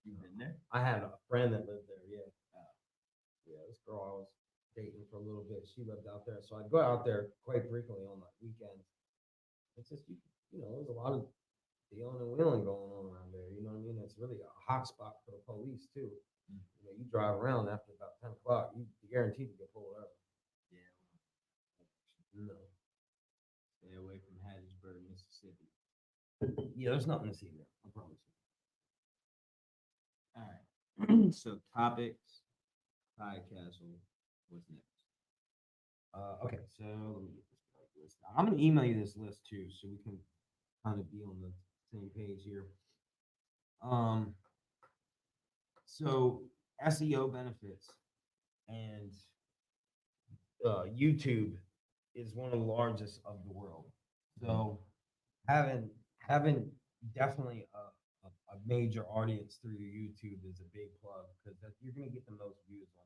Speaker 2: You been there?
Speaker 3: I had a friend that lived there. Yeah, yeah. This girl I was dating for a little bit, she lived out there, so I'd go out there quite frequently on like weekends. It's just there's a lot of dealing and wheeling going on around there. You know what I mean? It's really a hot spot for the police too. You drive around after about 10 o'clock, you're guaranteed to get pulled over.
Speaker 2: Yeah.
Speaker 3: No.
Speaker 2: Stay away from Hattiesburg, Mississippi.
Speaker 3: Yeah, there's nothing to see there. I promise you.
Speaker 2: All right. So topics, podcast. What's next?
Speaker 3: Okay, so let me get this right list. I'm gonna email you this list too, so we can kind of be on the same page here. So SEO benefits and YouTube is one of the largest of the world. So having definitely a major audience through your YouTube is a big plug because you're gonna get the most views on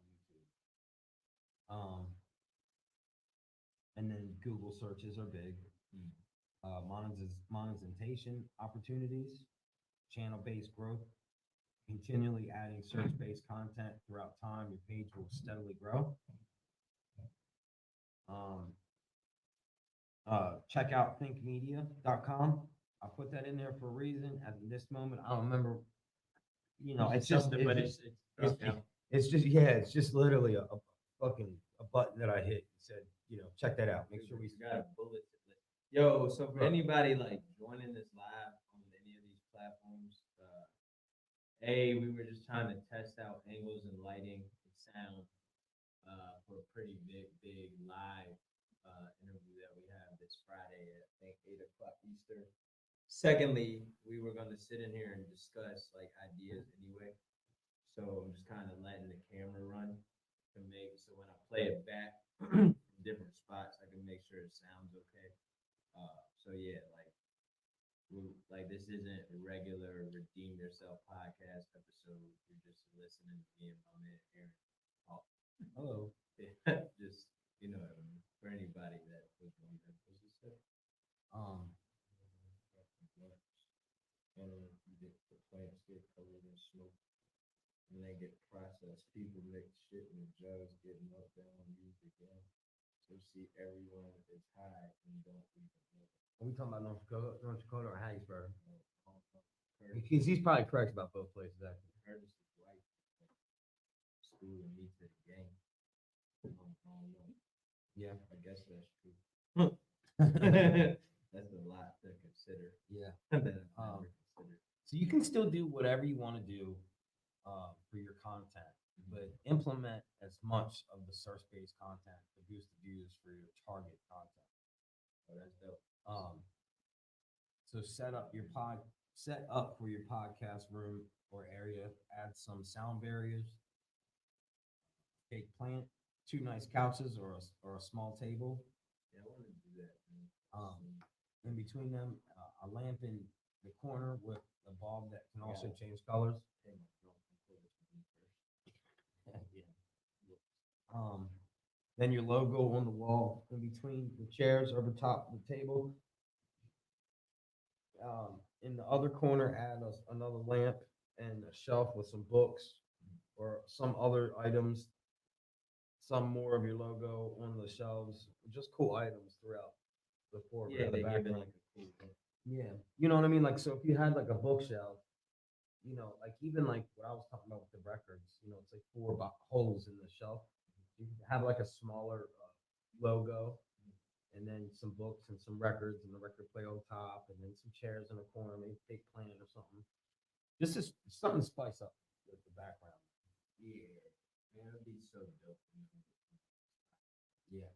Speaker 3: YouTube. And then Google searches are big. Monetization opportunities, channel-based growth, continually adding search-based content throughout time, your page will steadily grow. Check out thinkmedia.com. I put that in there for a reason. At this moment, I don't remember. It's just
Speaker 2: Something, but
Speaker 3: it's,
Speaker 2: it's
Speaker 3: it's just it's just literally a fucking a button that I hit and said, check that out. Make sure we
Speaker 2: got a bullet. Yo, so for anybody like joining this live on any of these platforms, we were just trying to test out angles and lighting and sound for a pretty big live interview that we have this Friday at I think 8 o'clock Eastern. Secondly, we were going to sit in here and discuss like ideas anyway. So I'm just kind of letting the camera run to make so when I play it back from different spots, I can make sure it sounds okay. So yeah, like this isn't a regular Redeem Yourself podcast episode. You're just listening to me and my man Aaron talk.
Speaker 3: Hello.
Speaker 2: Just what I mean, for anybody that was wondering, what's this say? And you get the plants get covered in smoke, and they get processed. People mix shit in the jugs, getting up down, used again. So see, everyone is high and don't even know.
Speaker 3: Are we talking about North Dakota or Hattiesburg? Because he's probably correct about both places, actually.
Speaker 2: Curtis is white. Schooling me to the game. I don't know.
Speaker 3: Yeah.
Speaker 2: I guess that's true. That's a lot to consider.
Speaker 3: Yeah.
Speaker 2: That I've never considered.
Speaker 3: So you can still do whatever you want to do for your content, but implement as much of the search-based content to boost the views for your target content.
Speaker 2: Oh, that's dope.
Speaker 3: So set up for your podcast room or area, add some sound barriers. Plant 2 nice couches or a small table.
Speaker 2: Yeah, I want to do that. Man.
Speaker 3: In between them, a lamp in the corner with a bulb that can also change colors.
Speaker 2: Hey, my girlfriend told us to do first.
Speaker 3: Yeah. Then your logo on the wall in between the chairs over top of the table. In the other corner, add another lamp and a shelf with some books or some other items. Some more of your logo on the shelves, just cool items throughout the foreground.
Speaker 2: Yeah,
Speaker 3: the
Speaker 2: they give it
Speaker 3: background.
Speaker 2: like a cool look.
Speaker 3: Yeah, you know what I mean? Like, so if you had like a bookshelf, like even like what I was talking about with the records, it's like 4 holes in the shelf. You can have like a smaller logo and then some books and some records and the record player on top and then some chairs in the corner, maybe fake plant or something. Just something to spice up the background.
Speaker 2: Yeah, man, that'd be so dope.
Speaker 3: Yeah,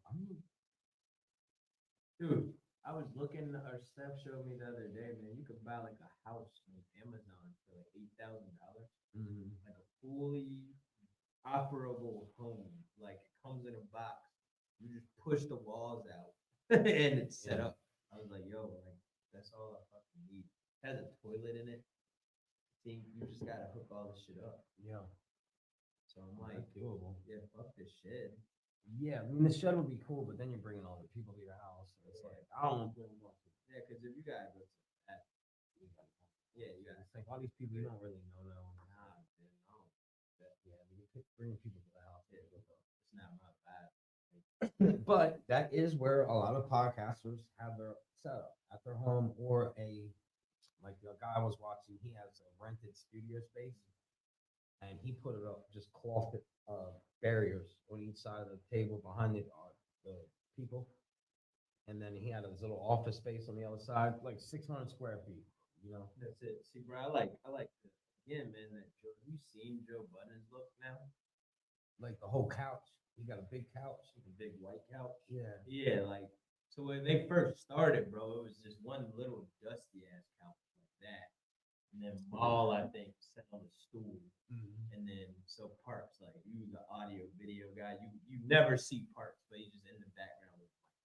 Speaker 3: Dude, I was looking, our staff showed me the other day, man, you could buy like a house on Amazon for like $8,000. Like a fully operable home, like it comes in a box. You just push the walls out and it's set up. I was like, yo, like that's all I fucking need. It has a toilet in it. See, you just gotta hook all this shit up. Yeah. So I'm like, doable. Yeah, fuck this shit. Yeah, I mean the shed would be cool, but then you're bringing all the people to your house. And it's like I don't know. Yeah, because if you gotta go to that, yeah, you gotta think all these people you don't really know now. Nah, man, no. Yeah, we can bring people to the house. Yeah, it's not my bad. But that is where a lot of podcasters have their setup at their home or like the guy I was watching, he has a rented studio space and he put it up just cloth barriers on each side of the table behind the people. And then he had his little office space on the other side, like 600 square feet, you know? That's it. See, bro, I like again, man, that Joe, have you seen Joe Budden's look now? Like the whole couch. He got a big couch, like a big white couch. Yeah. Yeah, like, so when they first started, bro, it was just one little dusty ass couch like that. And then Maul, I think, sat on a stool. And then so Parks, like you the audio video guy, you never see Parks, but he's just in the background with Mike.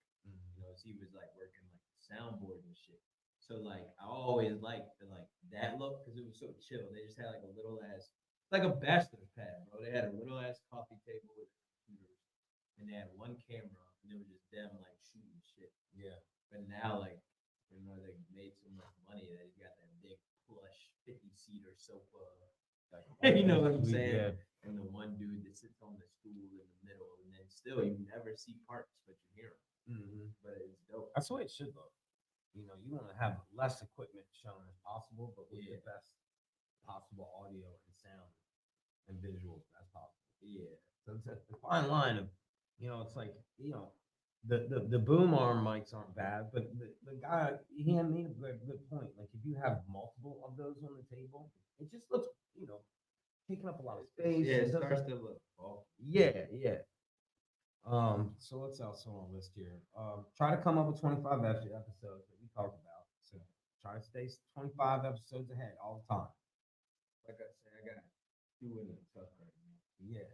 Speaker 3: You know, so he was like working like soundboard and shit. So like I always liked the like that look because it was so chill. They just had like a little ass, like a bachelor's pad, bro. They had a little ass coffee table with computers, and they had one camera, and it was just them like shooting shit. Yeah. But now like you know they made so much money that he got that big plush 50-seater sofa. Like, you know what I'm saying? Yeah. And the one dude that sits on the stool in the middle, and then still you never see Parks, but you hear him. But it's dope. That's the way it should look. You know, you want to have less equipment shown as possible, but with the best possible audio and sound and visuals as possible. Yeah. So it's a fine line of, you know, it's like, you know, the boom arm mics aren't bad, but the guy, he had made a good point. Like if you have multiple of those on the table, it just looks, you know, taking up a lot of space. Yeah, it starts to look bulky. Yeah, yeah. So what's else on our list here? Try to come up with 25 episodes that we talked about. So try to stay 25 episodes ahead all the time. Like I said, I got doing it tough right now. Yeah.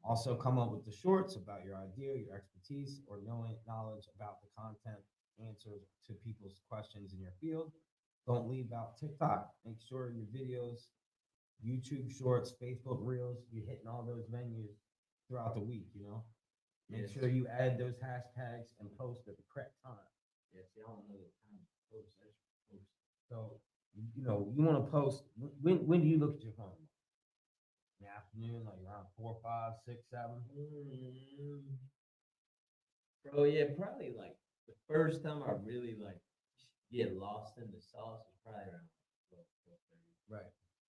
Speaker 3: Also come up with the shorts about your idea, your expertise, or knowledge about the content, answers to people's questions in your field. Don't leave out TikTok. Make sure your videos, YouTube shorts, Facebook reels, you're hitting all those venues throughout the week, you know? Make sure you add those hashtags and post at the correct time. Yeah, see, I don't know the time to post. I just post. So, you know, you want to post. When do you look at your phone? In the afternoon, like around 4, 5, 6, 7? Bro, yeah, probably like the first time I really like get lost in the sauce was probably around 12:30. Right.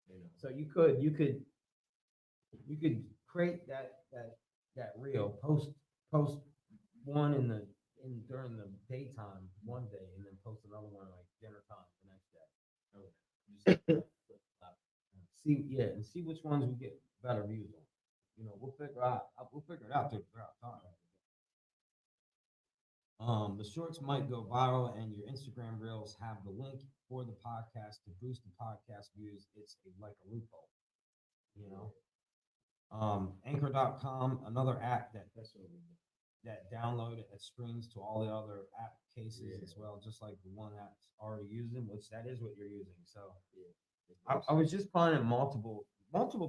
Speaker 3: You know, so you could create that reel, post one during the daytime one day, and then post another one like dinner time the next day. Okay. And see which ones we get better views on. You know, we'll figure it out throughout time. The shorts might go viral, and your Instagram reels have the link for the podcast to boost the podcast views. It's like a loophole, you know. Anchor.com, another app that download it streams to all the other app cases as well, just like the one that's already using, which that is what you're using. So I was just finding multiple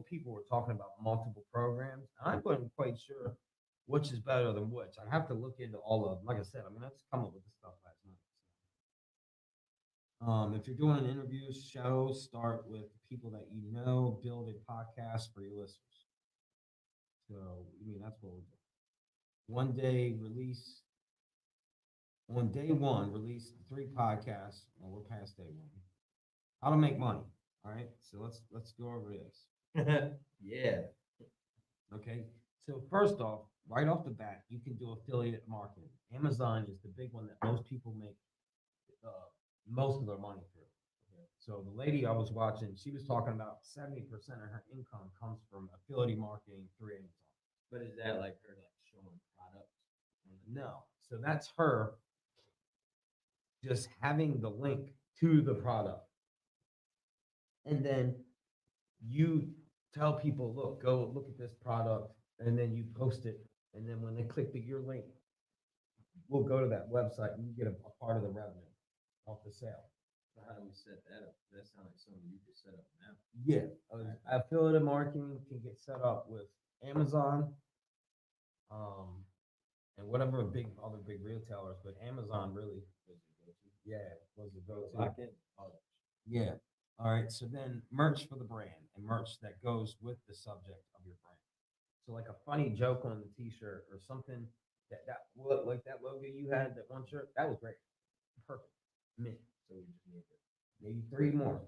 Speaker 3: people were talking about multiple programs. And I wasn't quite sure which is better than which. I have to look into all of them. Like I said, I mean, I just come up with this stuff last night. If you're doing an interview show, start with people that you know, build a podcast for your listeners. So, I mean, that's what we're doing. On day one, release 3 podcasts. Well, we're past day 1. How to make money. All right. So let's go over this. Yeah. Okay. So first off, right off the bat, you can do affiliate marketing. Amazon is the big one that most people make most of their money through. Okay. So the lady I was watching, she was talking about 70% of her income comes from affiliate marketing through Amazon. But is that like her like showing products? No. So that's her just having the link to the product. And then you tell people, look, go look at this product, and then you post it. And then when they click your link, we'll go to that website and you get a part of the revenue off the sale.
Speaker 2: So how do we set that up? That sounds like something you could set up now.
Speaker 3: Yeah, affiliate marketing can get set up with Amazon, and whatever other big retailers, but Amazon really, yeah, was the go-to.
Speaker 2: Lock in. Oh,
Speaker 3: Yeah. All right. So then merch for the brand and merch that goes with the subject of your brand. So like a funny joke on the t-shirt or something like that logo you had, that one shirt, that was great. Perfect. Mint.
Speaker 2: so we just need to.
Speaker 3: Maybe 3 more.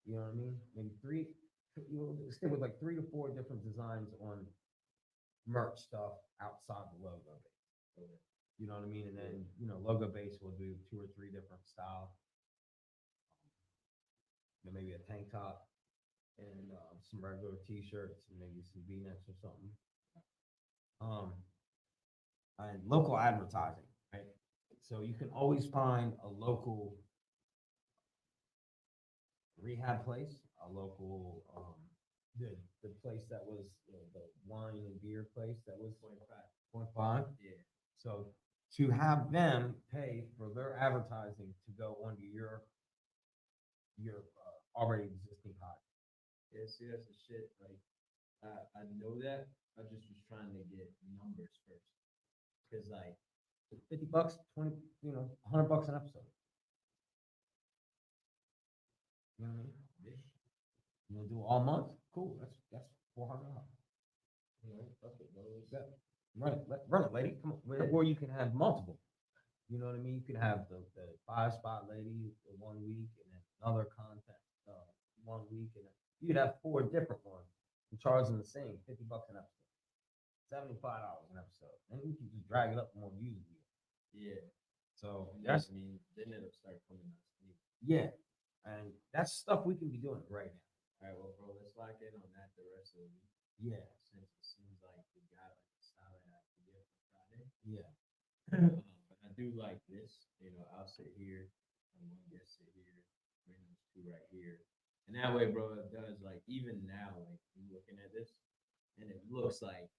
Speaker 3: You know what I mean? Maybe 3. You'll stick with like 3 to 4 different designs on merch stuff outside the logo base. You know what I mean? And then, logo base will do 2 or 3 different styles. Maybe a tank top and some regular t-shirts and maybe some V-necks or something. And local advertising, right? So you can always find a local rehab place, a local, the place that was the wine and beer place that was 0.5.
Speaker 2: Yeah.
Speaker 3: So to have them pay for their advertising to go onto your already existing podcast.
Speaker 2: Yeah, see, that's the shit. Like, I know that. I just was trying to get numbers first. Cause like,
Speaker 3: $50, 20, $100 an episode. You know what I mean? You wanna do it all month? Cool, that's $400.
Speaker 2: fuck it, bro.
Speaker 3: Yeah. Run it, lady, come on. Or you can have multiple. You know what I mean? You can have the 5-spot lady for 1 week and then another content 1 week, and then you'd have 4 different ones and charge them the same, $50 an episode, $75 an episode. Then you can just drag it up more views.
Speaker 2: Yeah.
Speaker 3: So
Speaker 2: That's me. Then it'll start coming out.
Speaker 3: yeah, and that's stuff we can be doing right now.
Speaker 2: All right, well, bro, let's lock in on that the rest of the week.
Speaker 3: Yeah,
Speaker 2: Since it seems like we got like a solid idea for Friday.
Speaker 3: yeah,
Speaker 2: But I do like this. I'll sit here, and one guest sit here, bring those 2 right here. And that way, bro, it does like even now, like you looking at this, and it looks like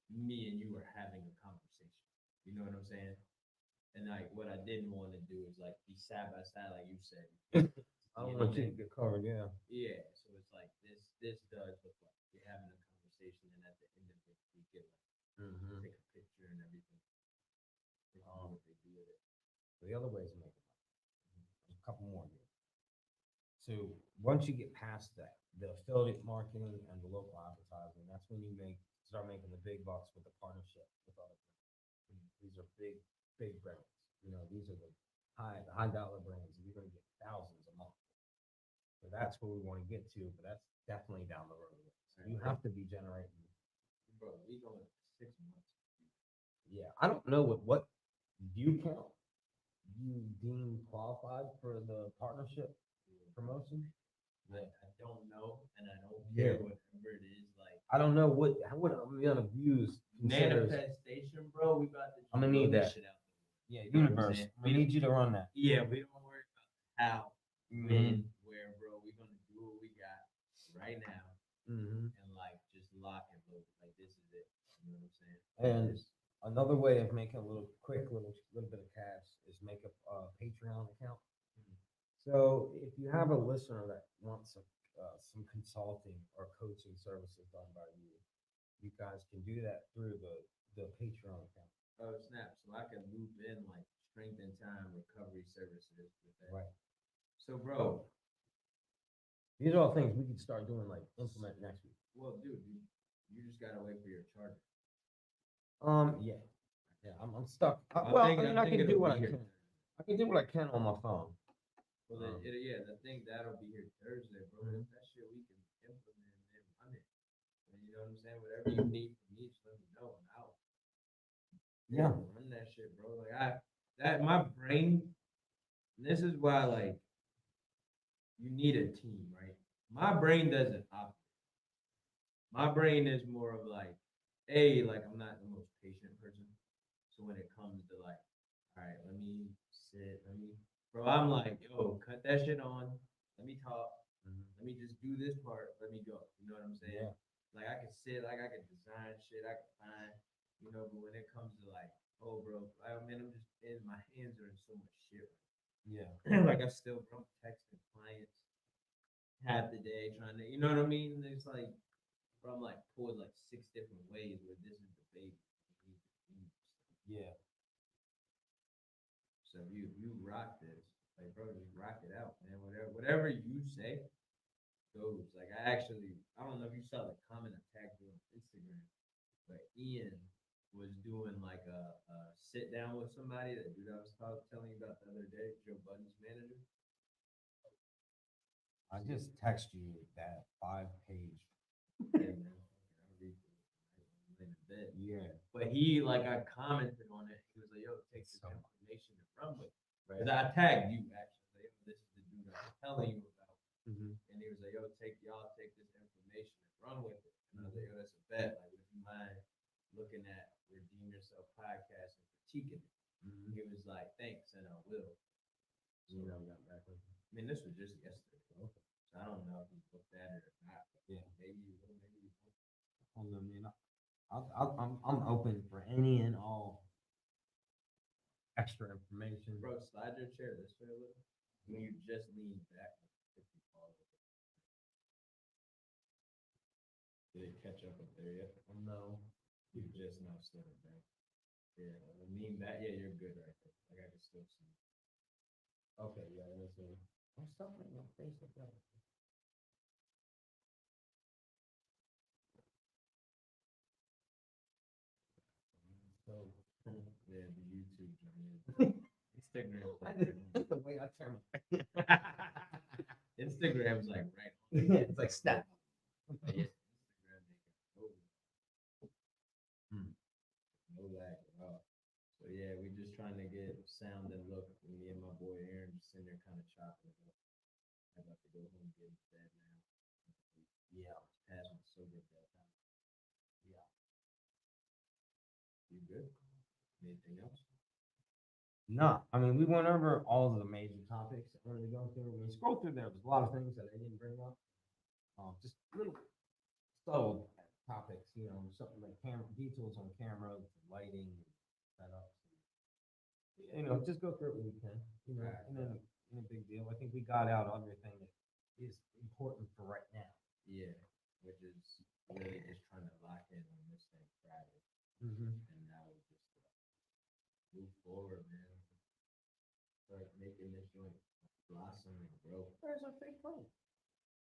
Speaker 2: me and you are having a conversation. You know what I'm saying? And like what I didn't want to do is like be side by side, like you said.
Speaker 3: I don't want you to get covered, yeah.
Speaker 2: Yeah, so it's like this does look like you're having a conversation, and at the end of it, you get like take a picture and everything. What they do with it.
Speaker 3: The other ways of making money. There's a couple more here. So once you get past that, the affiliate marketing and the local advertising, that's when you start making the big bucks with the partnership with other brands. These are big brands. These are the high dollar brands, and you're gonna get thousands a month. So that's where we want to get to, but that's definitely down the road. So you have to be generating.
Speaker 2: Bro, we going 6 months.
Speaker 3: Yeah, I don't know what view count you deem qualified for the partnership promotion.
Speaker 2: I don't know, and I don't
Speaker 3: Yeah.
Speaker 2: care whatever it is. Like
Speaker 3: I don't know what amount of views considers.
Speaker 2: manifestation, bro. We about to.
Speaker 3: I'm gonna need
Speaker 2: blow
Speaker 3: that.
Speaker 2: this shit out.
Speaker 3: Yeah,
Speaker 2: You know what I'm
Speaker 3: universe.
Speaker 2: saying?
Speaker 3: We need you to run that.
Speaker 2: Yeah, we don't worry about how,
Speaker 3: Mm-hmm.
Speaker 2: when, where, bro. We're gonna do what we got right now,
Speaker 3: Mm-hmm.
Speaker 2: and like just lock and load. Like this is it. You know what I'm saying?
Speaker 3: And another way of making a little bit of cash is make a Patreon account. So if you have a listener that wants some consulting or coaching services done by you, you guys can do that through the Patreon account.
Speaker 2: Oh snap! So I can loop in like strength and time recovery services with that.
Speaker 3: Right.
Speaker 2: So, bro.
Speaker 3: These are all things we can start doing, like implement next week.
Speaker 2: Well, dude, you just gotta wait for your charger.
Speaker 3: Yeah, I'm stuck.
Speaker 2: I
Speaker 3: I
Speaker 2: think
Speaker 3: can do
Speaker 2: it'll
Speaker 3: what I
Speaker 2: be here.
Speaker 3: can. I can do what I can on my phone.
Speaker 2: Well, yeah, I think that'll be here Thursday, bro. That shit we can implement and run it. And you know what I'm saying? Whatever you need from me, just let me know and I'll
Speaker 3: Yeah.
Speaker 2: run that shit, bro. Like my brain, this is why like you need a team, right? My brain doesn't operate. My brain is more of like, like I'm not the most patient person.
Speaker 3: So when it comes to like, all right, let me sit, bro, I'm like, yo, cut that shit on. Let me talk. Let me just do this part. Let me go. You know what I'm saying?
Speaker 5: Yeah.
Speaker 3: Like I can sit, like I can design shit, I can find, you know, but when it comes to like, oh, bro, I mean, I'm just in my hands are in so much shit.
Speaker 5: Yeah.
Speaker 3: Like I'm still, bro, I'm texting clients half the day trying to, you know what I mean? It's like, bro, I'm like pulled like 6 different ways where this is the baby.
Speaker 5: Yeah.
Speaker 3: So you rock this, like, bro, just rock it out, man. Whatever you say goes. Like I don't know if you saw the comment I tagged you on Instagram, but Ian was doing like a sit down with somebody, that dude I was telling you about the other day, Joe Budden's manager.
Speaker 5: I just text you that 5-page.
Speaker 3: Yeah, man. I'll read it in a bit.
Speaker 5: Yeah.
Speaker 3: But he like I commented on it. He was like, "Yo, take this
Speaker 5: So-
Speaker 3: information and run with it." Because I tagged you actually. Like, this is the dude I was telling you about. And he was like, "Yo, y'all take this information and run with it." And I was like, "Yo, that's a bet. Like, would you mind looking at Redeem Yourself podcast and critiquing it?" And he was like, "Thanks, and I will." So,
Speaker 5: You know, got back with me.
Speaker 3: I mean, this was just yesterday. So I don't know if he looked at it or not.
Speaker 5: Yeah.
Speaker 3: Maybe you will, maybe you won't.
Speaker 5: Hold on, man. I'm open for any and all extra information.
Speaker 3: Bro, slide your chair this way a little. When you just lean back, if you fall over. Did it catch up there yet?
Speaker 5: No.
Speaker 3: You just now stepping back. Yeah, lean back. Yeah, you're good right there. Like I can still see.
Speaker 5: Okay, yeah, that's it. I'm still making my face look better. So,
Speaker 3: Yeah, the YouTube journey. Instagram.
Speaker 5: That's the way I turn my
Speaker 3: Instagram's like right.
Speaker 5: It's like snap.
Speaker 3: Yeah, Instagram
Speaker 5: Hmm.
Speaker 3: no lag at all. So yeah, we just trying to get sound and look. Me and my boy Aaron just sitting there kind of chopping it up. I'm about to go home and get in bed now. Yeah, past my sober bedtime. Yeah. You good? Anything else?
Speaker 5: No, I mean, we went over all of the major topics that we're gonna go through. When we scroll through there, there's a lot of things that I didn't bring up. Just little subtle topics, you know, something like camera details on cameras, lighting, setups. You know, just go through it when we can, you know,
Speaker 3: Right.
Speaker 5: and then no big deal. I think we got out everything that is important for right now.
Speaker 3: Yeah, which is really just trying to lock in on this thing Friday,
Speaker 5: Mm-hmm.
Speaker 3: and now we just move forward, man. Start making this joint blossom and grow.
Speaker 5: Where's our fake plane?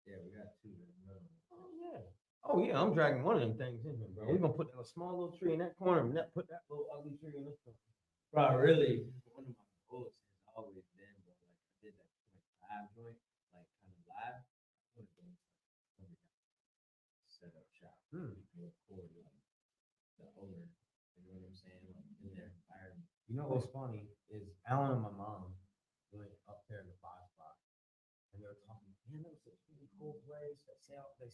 Speaker 3: Yeah, we got 2. There's another one.
Speaker 5: Oh, yeah. Oh, yeah, I'm dragging one of them things in here, bro. We're gonna put a small little tree in that corner and put that little ugly tree in this corner.
Speaker 3: Bro, really, one of my goals has always been, bro, like I did that live joint, like kind of live. I want to go set up shop,
Speaker 5: Hmm.
Speaker 3: record like the owner. You know what I'm saying? Like in their environment.
Speaker 5: You know what's funny is Alan and my mom went up there in the 5 spot, and they were talking. Man, that was a really cool place. They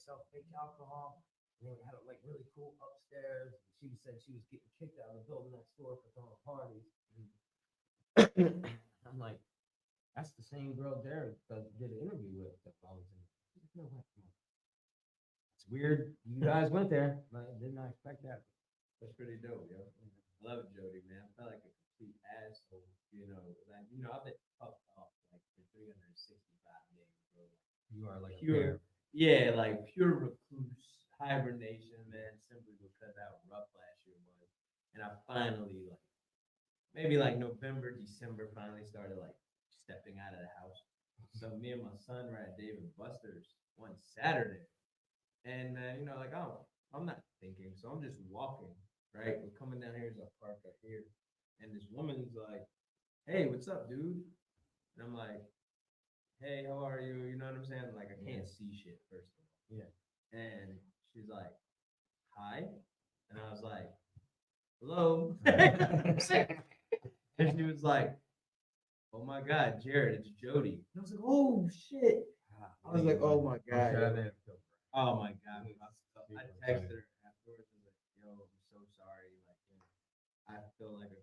Speaker 5: sell fake alcohol. And they had it like really cool upstairs. She said she was getting kicked out of the building next door for throwing parties. I'm like, that's the same girl Derek did an interview with. That I was in. She's like, no way, come on. It's weird. You guys went there, but I did not expect that.
Speaker 3: That's pretty dope, yo. I love Jody, man. I felt like a complete asshole, you know. Like, you know, I've been fucked off like for 365 days, bro.
Speaker 5: You are like
Speaker 3: Pure, yeah, like pure recluse hibernation, man, simply because how rough last year was. And I finally, like, maybe like November, December, finally started like stepping out of the house. So me and my son were at Dave and Buster's one Saturday. And man, you know, like I'm not thinking, so I'm just walking, right? We're coming down here, there's a park right here. And this woman's like, "Hey, what's up, dude?" And I'm like, "Hey, how are you?" You know what I'm saying? Like I can't see shit first of all.
Speaker 5: Yeah.
Speaker 3: And she's like, "Hi." And I was like, "Hello." And she was like, "Oh my God, Jared, it's Jody." And I was like, "Oh shit." I was like, "Oh my God." yo." Oh my God. I texted her afterwards. I was like, "Yo, I'm so sorry. Like, you know, I feel like a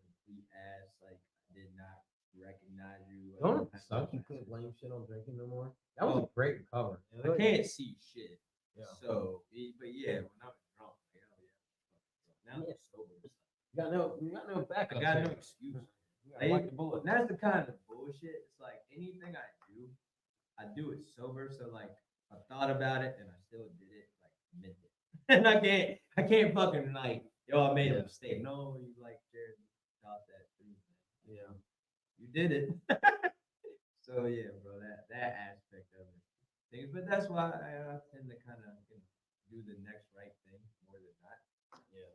Speaker 5: can't blame shit on drinking no more. That was a great cover.
Speaker 2: I can't see shit.
Speaker 5: Yeah.
Speaker 2: So, but yeah, when I was drunk, like, oh yeah. Now I'm sober. It's
Speaker 5: You got no
Speaker 2: like,
Speaker 5: backup.
Speaker 2: I got no
Speaker 5: here.
Speaker 2: excuse.
Speaker 5: You gotta bite the bullet.
Speaker 2: And that's the kind of bullshit. It's like anything I do it sober. So like I thought about it and I still did it, like meant it. And I can't fucking like, yo, I made a mistake. No, you like Jared thought that too, man.
Speaker 5: Yeah.
Speaker 2: You did it. So yeah, bro, that aspect of it. But that's why I tend to kind of do the next right thing more than not.
Speaker 5: Yeah.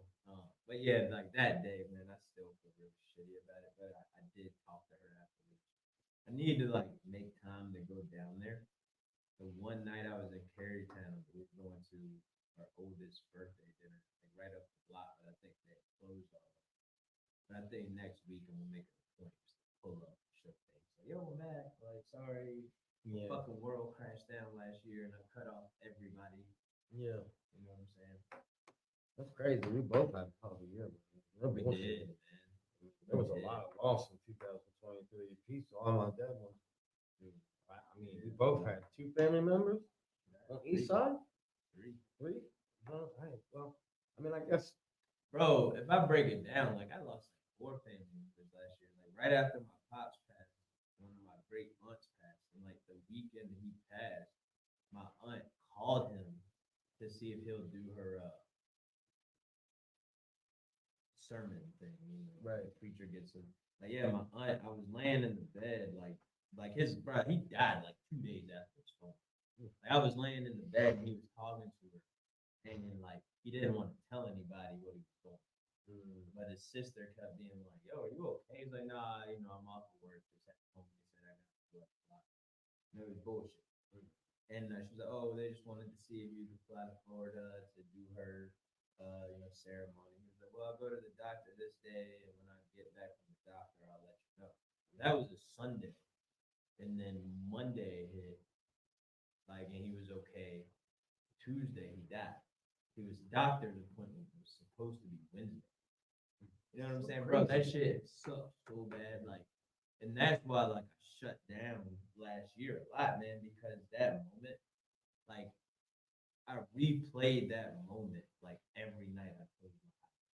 Speaker 2: But yeah, like that day, man, I still feel really shitty about it. But I did talk to her afterwards. I need to like make time to go down there. The one night I was in Carytown, we were going to our oldest birthday dinner, like right up the block, but I think they closed all. But I think next week I'm gonna make it a point just to pull up and show things. Like, yo, Matt, like sorry,
Speaker 5: Yeah.
Speaker 2: fucking world crashed down last year and I cut off everybody.
Speaker 5: Yeah.
Speaker 2: You know what I'm saying?
Speaker 5: That's crazy. We both had a hell of a year, man. No
Speaker 2: We
Speaker 5: bullshit.
Speaker 2: did, man.
Speaker 5: There was a lot of loss in 2023. Peace to all my dead ones. I mean, we both had 2 family members on each side.
Speaker 2: Three.
Speaker 5: 3. No, well, I mean, I guess.
Speaker 2: Bro, if I break it down, like I lost like 4 family members last year. Like right after my pops passed, one of my great aunts passed, and like the weekend he passed, my aunt called him to see if he'll do her sermon thing. You know,
Speaker 5: Right.
Speaker 2: the preacher gets him. Like yeah, my aunt. I was laying in the bed, like his bro. He died like 2 days after his phone. Like I was laying in the bed and he was talking to her, and then like he didn't want to tell anybody what he was doing. But his sister kept being like, "Yo, are you okay?" He's like, "Nah, you know, I'm off of work. Just at home." He said, "I got to do it." No, it was bullshit. And she was like, "Oh, they just wanted to see if you could fly to Florida to do her, ceremony." He was like, "Well, I'll go to the doctor this day, and when I get back from the doctor, I'll let you know." That was a Sunday, and then Monday hit, like, and he was okay. Tuesday he died. His doctor's appointment was supposed to be Wednesday. You know what I'm saying, bro? That shit sucks so bad, like, and that's why like I shut down last year a lot, man, because that moment, like, I replayed that moment like every night I closed my eyes.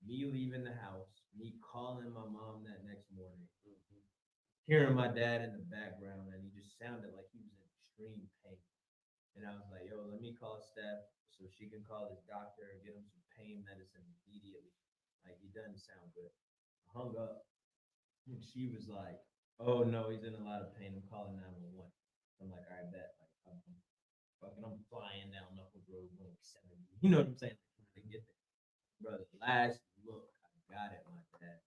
Speaker 2: Me leaving the house, me calling my mom that next morning, hearing my dad in the background, and he just sounded like he was in extreme pain. And I was like, yo, let me call Steph so she can call his doctor and get him some pain medicine immediately. Like, he doesn't sound good. I hung up, and she was like, oh, no, he's in a lot of pain. I'm calling 911. I'm like, all right, bet. Like, I'm flying down Knuckles Road going 70. You know what I'm saying? Like, trying to get there. Bro, the last look I got at my dad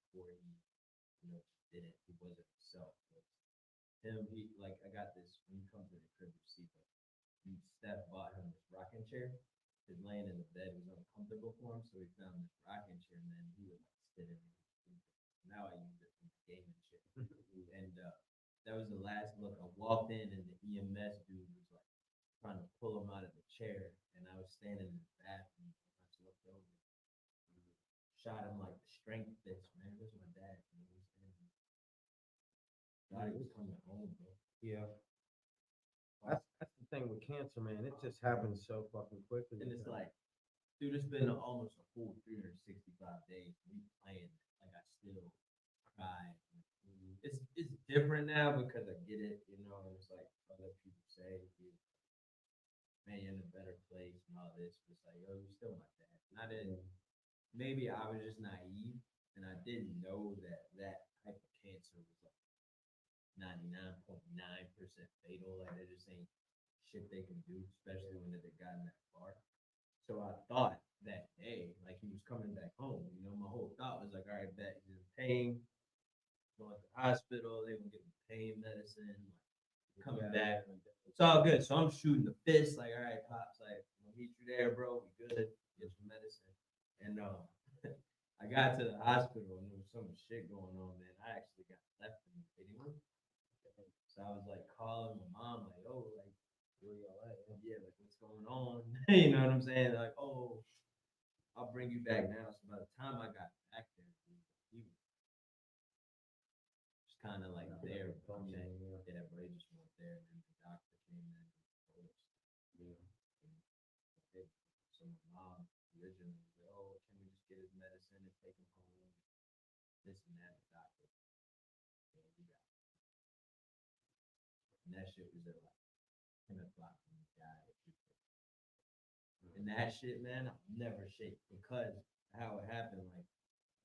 Speaker 2: before he, did it, he wasn't himself. He, like, I got this, when you come to the crib, you see, but Steph bought him this rocking chair. His laying in the bed was uncomfortable for him, so he found this rocking chair, and then he would like sit in it. Now I use it for my gaming shit. And that was the last look. I walked in, and the EMS dude was like trying to pull him out of the chair, and I was standing in the bathroom. And I just looked over, shot him like the strength fist, man. This is my dad. You know what I'm saying? God, he was coming home, bro.
Speaker 5: Yeah. That's the thing with cancer, man. It just happens so fucking quickly.
Speaker 2: And it's like, dude, it's been almost a full 365 days. We playing, like I still cry. It's different now because I get it, you know. It's like other people say, man, you're in a better place and all this. But it's like, yo, you're still my dad. Not in. Maybe I was just naive and I didn't know that type of cancer was like 99.9% fatal. Like there just ain't shit they can do, especially when they've gotten that far. So I thought that day, like he was coming back home. You know, my whole thought was like, all right, bet he's in pain, going to the hospital, they gonna give him pain medicine, like, coming back. It's all good. So I'm shooting the fist, like, all right, pops, like, we'll meet you there, bro. We good. Get some medicine. And I got to the hospital and there was some shit going on, man. I actually got left in the waiting room. So I was like calling my mom, like, oh, like, where y'all at? Yeah, like, what's going on? You know what I'm saying? Like, oh, I'll bring you back now. So by the time I got back there, he was just kind of like there, but yeah, but they just weren't there, and then the doctor came in. And told us, so my mom originally was like, oh, can we just get his medicine and take him home? This and that, the doctor. Yeah, we got it. And that shit was at like 10 o'clock when he died. And that shit, man, I'll never shake because how it happened. Like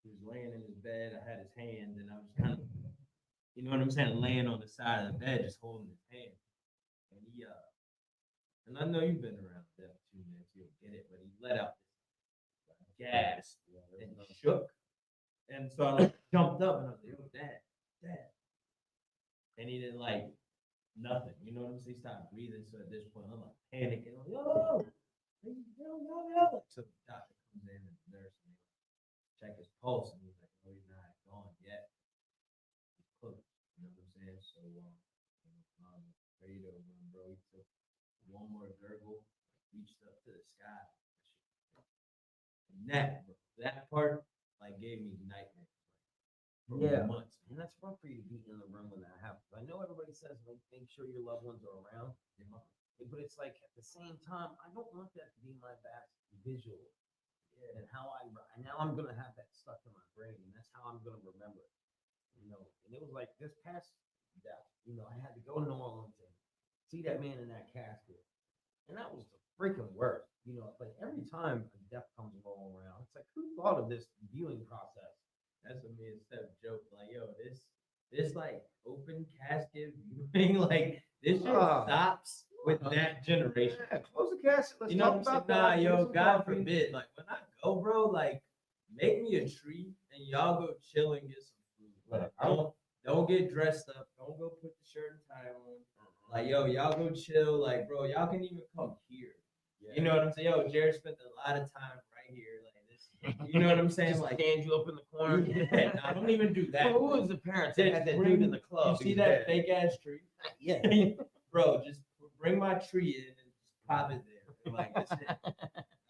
Speaker 2: he was laying in his bed, I had his hand, and I was kind of, you know what I'm saying, laying on the side of the bed, just holding his hand. And he, and I know you've been around death too, man, so you'll get it. But he let out this gas and shook, and so I like jumped up and I was like, "Yo, Dad, Dad," and he didn't like nothing. You know what I'm saying? He stopped breathing. So at this point, I'm like panicking. I'm like, yo. So the doctor comes in and the nurse and they check his pulse and he's like, "Oh, he's not gone yet. He's close." You know what I'm saying? So ready to run, bro. He took one more gurgle, reached up to the sky. And that part like gave me nightmares. For months.
Speaker 5: And that's rough for you to be in the room when that happens. I know everybody says like make sure your loved ones are around, but it's like at the same time, I don't want that to be my best visual. And how and now I'm gonna have that stuck in my brain, and that's how I'm gonna remember it. You know, and it was like this past death, you know, I had to go to New Orleans and see that man in that casket. And that was the freaking worst. You know, like every time a death comes along around, it's like who thought of this viewing process?
Speaker 2: That's what me and Steph joke. Like, yo, this like open casket viewing, like this shit stops with that generation.
Speaker 5: Yeah, close the casket. Let's
Speaker 2: You know
Speaker 5: talk
Speaker 2: what I'm saying?
Speaker 5: about that.
Speaker 2: Nah,
Speaker 5: Here's
Speaker 2: yo,
Speaker 5: some
Speaker 2: God
Speaker 5: coffee.
Speaker 2: forbid. Like when I go, bro, like make me a tree and y'all go chill and get some food. Like, don't get dressed up. Don't go put the shirt and tie on. Like, yo, y'all go chill. Like, bro, y'all can even come here.
Speaker 5: Yeah.
Speaker 2: You know what I'm saying? Yo, Jared spent a lot of time right here. Like this, you know what I'm saying?
Speaker 5: Just
Speaker 2: Like,
Speaker 5: stand you up in the corner.
Speaker 2: yeah, nah, don't even do that.
Speaker 5: Who was the parents that had that dude in the club?
Speaker 2: You see that fake ass tree?
Speaker 5: Yeah.
Speaker 2: Bro, just bring my tree in and just pop it there. Like, that's it.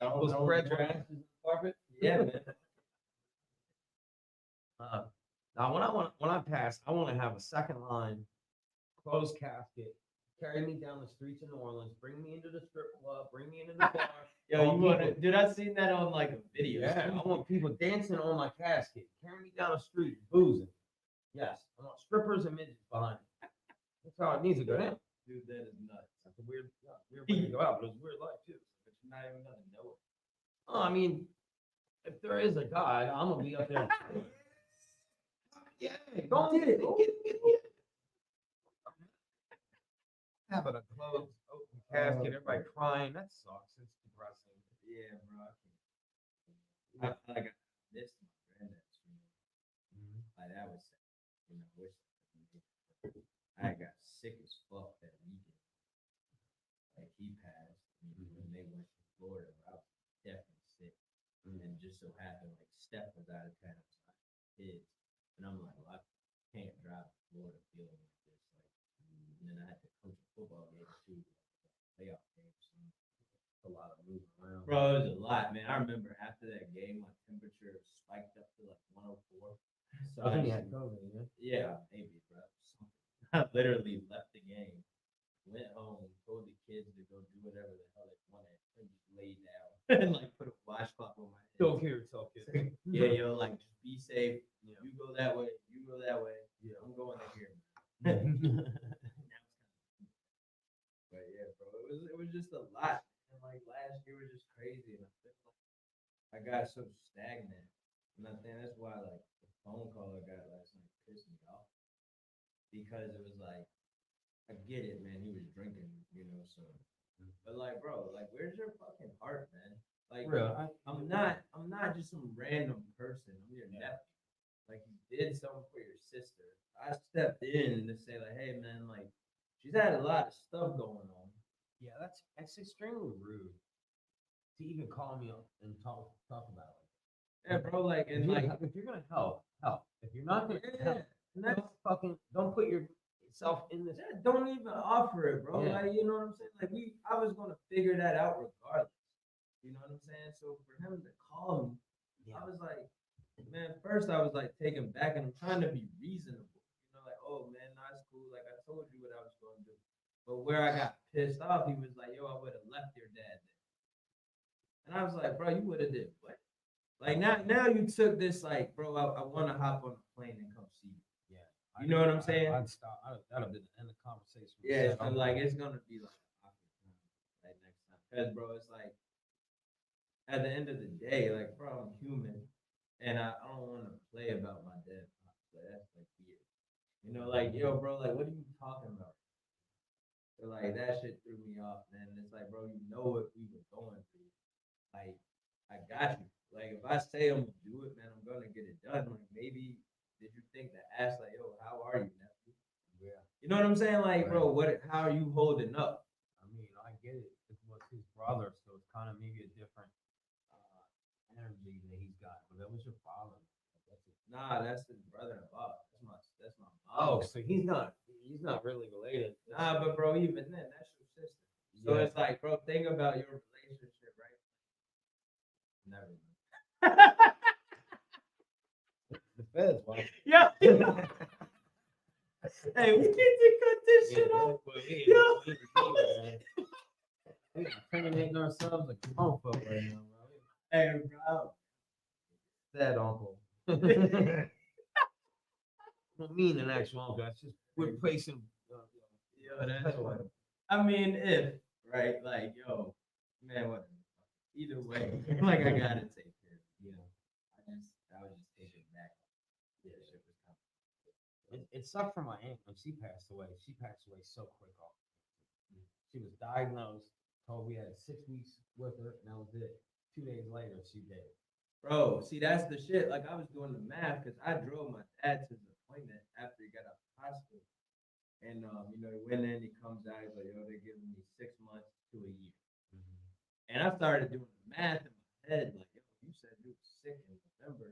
Speaker 5: Those spread your asses on the carpet.
Speaker 2: Yeah, man.
Speaker 5: Now, when I pass, I want to have a second line, closed casket, carry me down the streets of New Orleans, bring me into the strip club, bring me into the bar.
Speaker 2: Yo, you want to? Dude, I seen that on like a video.
Speaker 5: Yeah, I want people dancing on my casket, carry me down the street, boozing. Yes, I want strippers and midgets behind me. That's how it needs to go down.
Speaker 2: Dude, that is nuts.
Speaker 5: That's a weird way to go out, but it's a weird life too.
Speaker 2: But you're not even gonna know it.
Speaker 5: Oh, I mean, if there is a God, I'm gonna be up there. Yeah, go get it. Get it. Having a closed open casket, everybody crying, that sucks. It's depressing.
Speaker 2: Yeah, bro. I like this my granddad's funeral. Like that was, you know, I got sick as fuck that weekend. Like he passed, and they went to Florida. I was definitely sick, and just so happened like Steph was out of town, so I had kids, and I'm like, well, I can't drive to Florida feeling like this. Like, and then I had to coach a football game too, playoff game. So
Speaker 5: A lot of moving around.
Speaker 2: bro, it was a lot, man. I remember after that game, my temperature spiked up to like 104. So
Speaker 5: I think you had COVID, yeah.
Speaker 2: yeah, maybe, bro. I literally left the game, went home, told the kids to go do whatever the hell they wanted, and just laid down and like put a washcloth on my head.
Speaker 5: Still here, talk it.
Speaker 2: Yeah, yo, like just be safe.
Speaker 5: Yeah.
Speaker 2: You go that way, you go that way.
Speaker 5: Yeah.
Speaker 2: I'm going to here. But yeah, bro, it was just a lot. And like last year was just crazy, and I feel like I got so stagnant. And I think that's why like the phone call I got last night pissed me off. Because it was like, I get it, man, he was drinking, you know, so but like, bro, like where's your fucking heart, man? Like I'm not just some random person. I'm your nephew. Like you did something for your sister. I stepped in to say, like, hey man, like she's had a lot of stuff going on.
Speaker 5: Yeah, that's extremely rude to even call me up and talk about it.
Speaker 2: Yeah, bro, like and like
Speaker 5: If you're gonna help. If you're not gonna help,
Speaker 2: and that's
Speaker 5: don't put yourself in this.
Speaker 2: yeah, don't even offer it, bro.
Speaker 5: Yeah.
Speaker 2: Like, you know what I'm saying? Like I was gonna figure that out regardless. You know what I'm saying? So for him to call me, I was like, man, first I was like taken back and I'm trying to be reasonable. You know, like,
Speaker 3: oh man, that's cool. Like I told you what I was gonna do. But where I got pissed off, he was like, yo, I would have left your dad there. And I was like, bro, you would have did what? Like now you took this like, bro, I want to hop on a plane and come see you.
Speaker 5: Yeah.
Speaker 3: You know what I'm saying?
Speaker 5: I'd stop. That'd have been the end of the conversation.
Speaker 3: Yeah, so like it's gonna be like awkward like next time. Cause bro, it's like at the end of the day, like bro, I'm human, and I don't want to play about my dead pops. Like, that's like weird. You know, like yo, bro, like what are you talking about? So like that shit threw me off, man. And it's like, bro, you know what we were going through. Like I got you. Like if I say I'm gonna do it, man, I'm gonna get it done. Like maybe did you think to ask like, yo, how are you, nephew?
Speaker 5: Yeah.
Speaker 3: You know what I'm saying? Like, bro, how are you holding up?
Speaker 5: I mean, I get it. It was his brother, so it's kind of maybe a different energy that he's got. But that was your father. That's it.
Speaker 3: Nah, that's his brother-in-law. That's my
Speaker 5: Oh,
Speaker 3: mom.
Speaker 5: so he's not really related.
Speaker 3: Nah, but bro, even then, that's your sister. So
Speaker 5: Yeah.
Speaker 3: it's like, bro, think about your relationship, right?
Speaker 5: Never. The feds, watch.
Speaker 3: Yeah. Hey, we need to cut this shit off.
Speaker 5: We're incriminating ourselves like grown folk right now, bro.
Speaker 3: Hey, bro.
Speaker 5: That uncle. I don't mean an actual uncle. That's just we're placing.
Speaker 3: Yo, that's what. I mean, if right, like, yo, man, what? Either way, like, I gotta take care of it. I was just taking it back. Yeah, shit was coming.
Speaker 5: It sucked for my aunt when she passed away. She passed away so quick. She was diagnosed, told we had 6 weeks with her, and that was it. 2 days later, she dead.
Speaker 3: Bro, see, that's the shit. Like, I was doing the math because I drove my dad to the appointment after he got out of the hospital. And, you know, he went in, he comes out, he's like, yo, they're giving me 6 months to a year. And I started doing the math in my head, like, yo, you said you were sick in November.